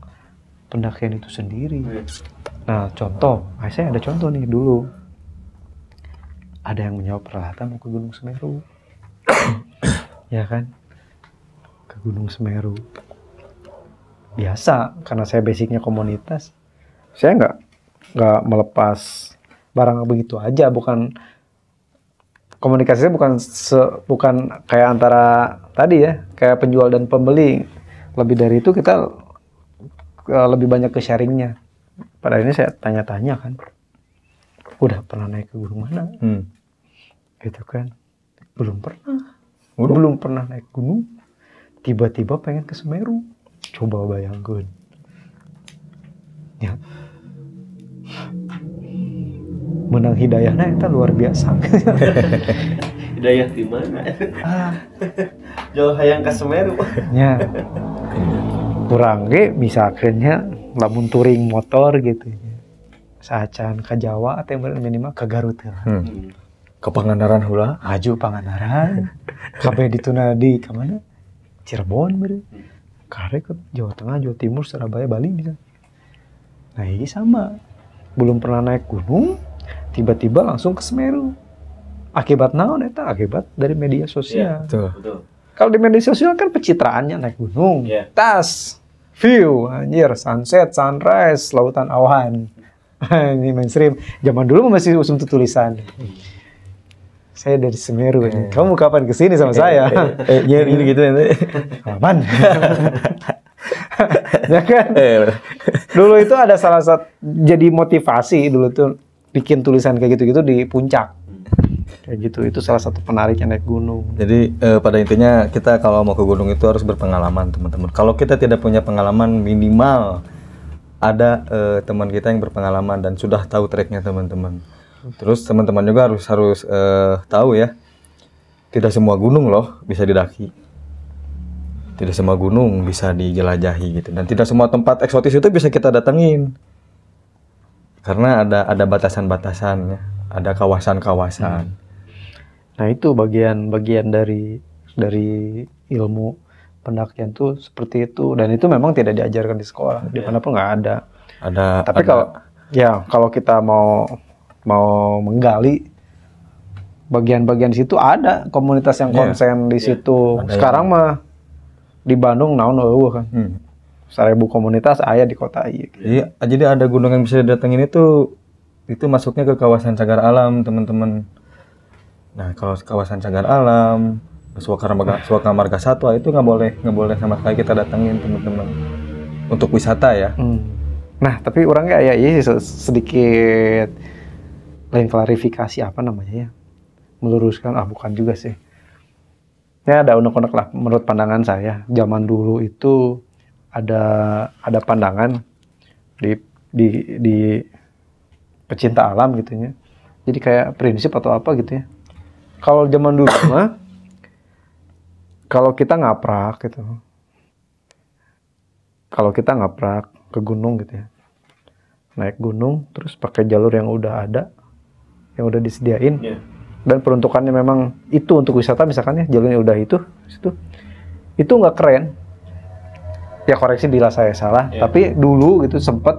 S1: pendakian itu sendiri. Nah, saya ada contoh nih dulu. Ada yang menyewa peralatan mau ke Gunung Semeru. Ya kan? Ke Gunung Semeru. Biasa, karena saya basicnya komunitas, saya nggak melepas barang begitu aja. Komunikasinya bukan kayak antara tadi ya, kayak penjual dan pembeli. Lebih dari itu kita lebih banyak ke sharingnya. Pada ini saya tanya-tanya kan, udah pernah naik ke gunung mana? Gitu kan, belum pernah naik gunung, tiba-tiba pengen ke Semeru. Coba bayangkan. Ya. Menang hidayahnya itu luar biasa.
S3: Hidayah di mana? Jauh hayang ke Semeru.
S1: Ya. Kurang ge misalkannya lamun touring motor gitu. Saacan ke Jawa atau minimal ke Garut lah.
S2: Ke Pangandaran heula.
S1: Maju Pangandaran. Kabeh dituna di ka mana? Cirebon bener. Kare ke Jawa Tengah, Jawa Timur, Surabaya, Bali bisa. Nah, ini sama. Belum pernah naik gunung, tiba-tiba langsung ke Semeru. Akibat naon eta? Akibat dari media sosial.
S3: Betul.
S1: Kalau di media sosial kan pencitraannya naik gunung,
S3: Iya.
S1: tas, view, anjir, sunset, sunrise, lautan awan. Ini mainstream. Zaman dulu masih usum tulisan. Saya dari Semeru. Kamu kapan kesini sama saya?
S2: Ini gitu nanti.
S1: Kapan? Ya kan? Dulu itu ada salah satu jadi motivasi dulu tuh bikin tulisan kayak gitu-gitu di puncak. Kayak gitu, itu salah satu penariknya naik gunung.
S2: Jadi pada intinya kita kalau mau ke gunung itu harus berpengalaman, teman-teman. Kalau kita tidak punya pengalaman, minimal ada teman kita yang berpengalaman dan sudah tahu treknya, teman-teman. Terus teman-teman juga harus tahu ya, tidak semua gunung loh bisa didaki. Tidak semua gunung bisa dijelajahi gitu, dan tidak semua tempat eksotis itu bisa kita datengin. Karena ada batasan-batasannya, ada kawasan-kawasan.
S1: Nah, itu bagian dari ilmu pendakian tuh seperti itu, dan itu memang tidak diajarkan di sekolah. Dimanapun nggak ada. Tapi kalau kita mau menggali bagian-bagian di situ, ada komunitas yang konsen di situ. Sekarang mah di Bandung naon kan. 1000 komunitas aya di kota ieu.
S2: Iya, jadi ada gunung yang bisa didatengin itu masuknya ke kawasan cagar alam, teman-teman. Nah, kalau kawasan cagar alam, Suaka Marga Satwa itu nggak boleh sama sekali kita datengin, teman-teman. Untuk wisata ya.
S1: Nah, tapi orangnya ya sedikit lain klarifikasi apa namanya ya, meluruskan bukan juga sih. Ya ada unek-unek lah menurut pandangan saya. Zaman dulu itu ada pandangan di pecinta alam gitu ya. Jadi kayak prinsip atau apa gitu ya. Kalau zaman dulu mah kalau kita ngaprak gitu, kalau kita ngaprak ke gunung gitu ya, naik gunung terus pakai jalur yang udah ada, yang udah disediain, dan peruntukannya memang itu untuk wisata misalkan ya, jalurnya udah itu nggak keren. Ya koreksi bila saya salah, tapi dulu gitu sempet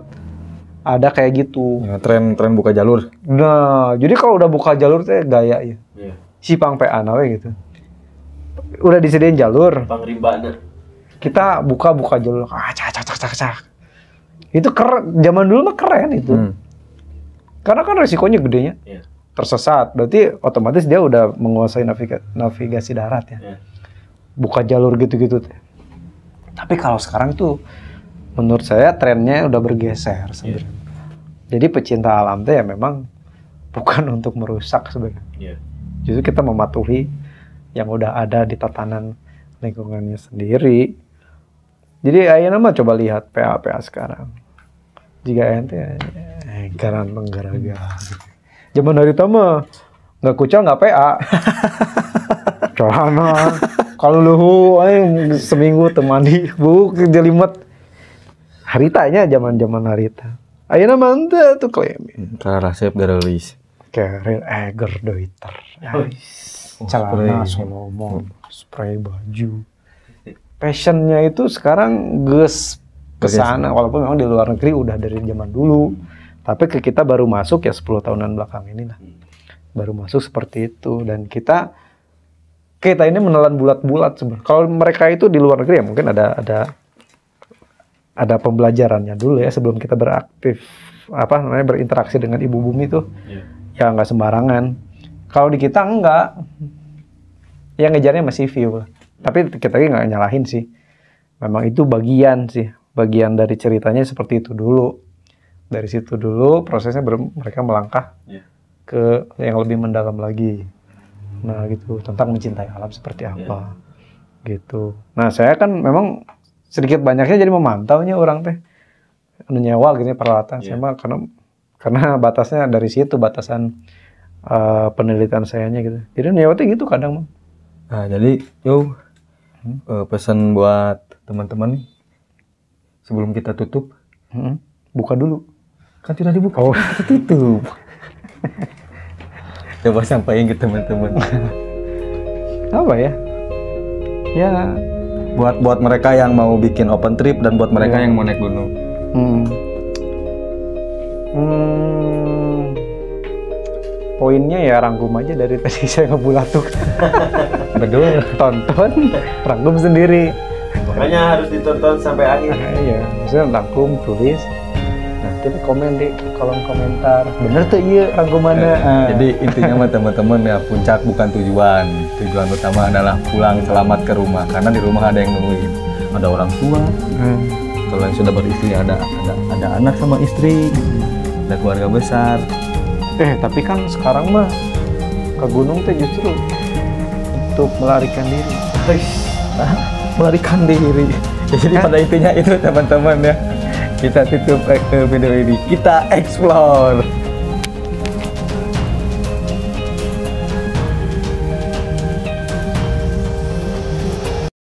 S1: ada kayak gitu.
S2: Ya, tren buka jalur.
S1: Nah, jadi kalau udah buka jalur teh gaya ya. Sipang PA nawe gitu. Udah disediain jalur.
S3: Pangribana.
S1: Kita buka jalur. Cak. Itu keren. Zaman dulu mah keren itu. Karena kan resikonya gedenya. Tersesat. Berarti otomatis dia udah menguasai navigasi darat ya. Buka jalur gitu-gitu. Tapi kalau sekarang tuh menurut saya trennya udah bergeser sebenarnya. Jadi pecinta alam tuh ya memang bukan untuk merusak sebenarnya. Justru kita mematuhi yang udah ada di tatanan lingkungannya sendiri. Jadi ayeuna mah coba lihat PA sekarang. Jika ente garan menggaraga. Zaman dari mah nggak kucal nggak PA. Celana kalau luhu seminggu temani bu jelimet. Haritanya zaman harita. Ayeuna mah teu tuh klaim.
S2: Ka resep garelis.
S1: Keril gerdoiter. Celana Solomon, spray baju. Passionnya itu sekarang geus kesana, walaupun memang di luar negeri udah dari zaman dulu. Tapi ke kita baru masuk ya 10 tahunan belakang ini lah. Baru masuk seperti itu, dan kita ini menelan bulat-bulat sebenarnya. Kalau mereka itu di luar negeri ya mungkin ada pembelajarannya dulu ya sebelum kita beraktif berinteraksi dengan ibu bumi itu. Ya nggak sembarangan. Kalau di kita enggak. Yang ngejarnya masih view. Tapi kita nggak nyalahin sih. Memang itu bagian dari ceritanya seperti itu dulu. Dari situ dulu prosesnya mereka melangkah ke yang lebih mendalam lagi. Nah gitu, tentang mencintai alam seperti apa. Gitu. Nah saya kan memang sedikit banyaknya jadi memantaunya orang teh. Nyewa gitu peralatan. Saya mah karena batasnya dari situ, batasan penelitian sayanya gitu. Jadi nyewa tuh gitu kadang.
S2: Nah jadi pesan buat teman-teman nih sebelum kita tutup,
S1: buka dulu.
S2: Kan tidak dibuka. Oh, kita tutup. Coba sampaikan ke teman-teman.
S1: Apa ya? Ya
S2: buat mereka yang mau bikin open trip dan buat mereka yang mau naik gunung.
S1: Poinnya ya rangkum aja dari tadi saya ngebulatuk.
S2: Betul.
S1: Tonton, rangkum sendiri.
S3: Makanya harus ditonton sampai akhir.
S1: Iya, maksudnya rangkum, tulis. Nanti komen di kolom komentar. Bener tuh iya rangkumannya.
S2: Jadi intinya mah teman-teman ya, puncak bukan tujuan. Tujuan utama adalah pulang selamat ke rumah. Karena di rumah ada yang nungguin. Ada orang tua. Kalau yang sudah beristri ada anak sama istri. Ada keluarga besar.
S1: Tapi kan sekarang mah ke gunung tuh justru untuk melarikan diri.
S2: Melarikan diri. Ya, jadi pada intinya itu teman-teman ya. Kita tutup video ini. Kita explore.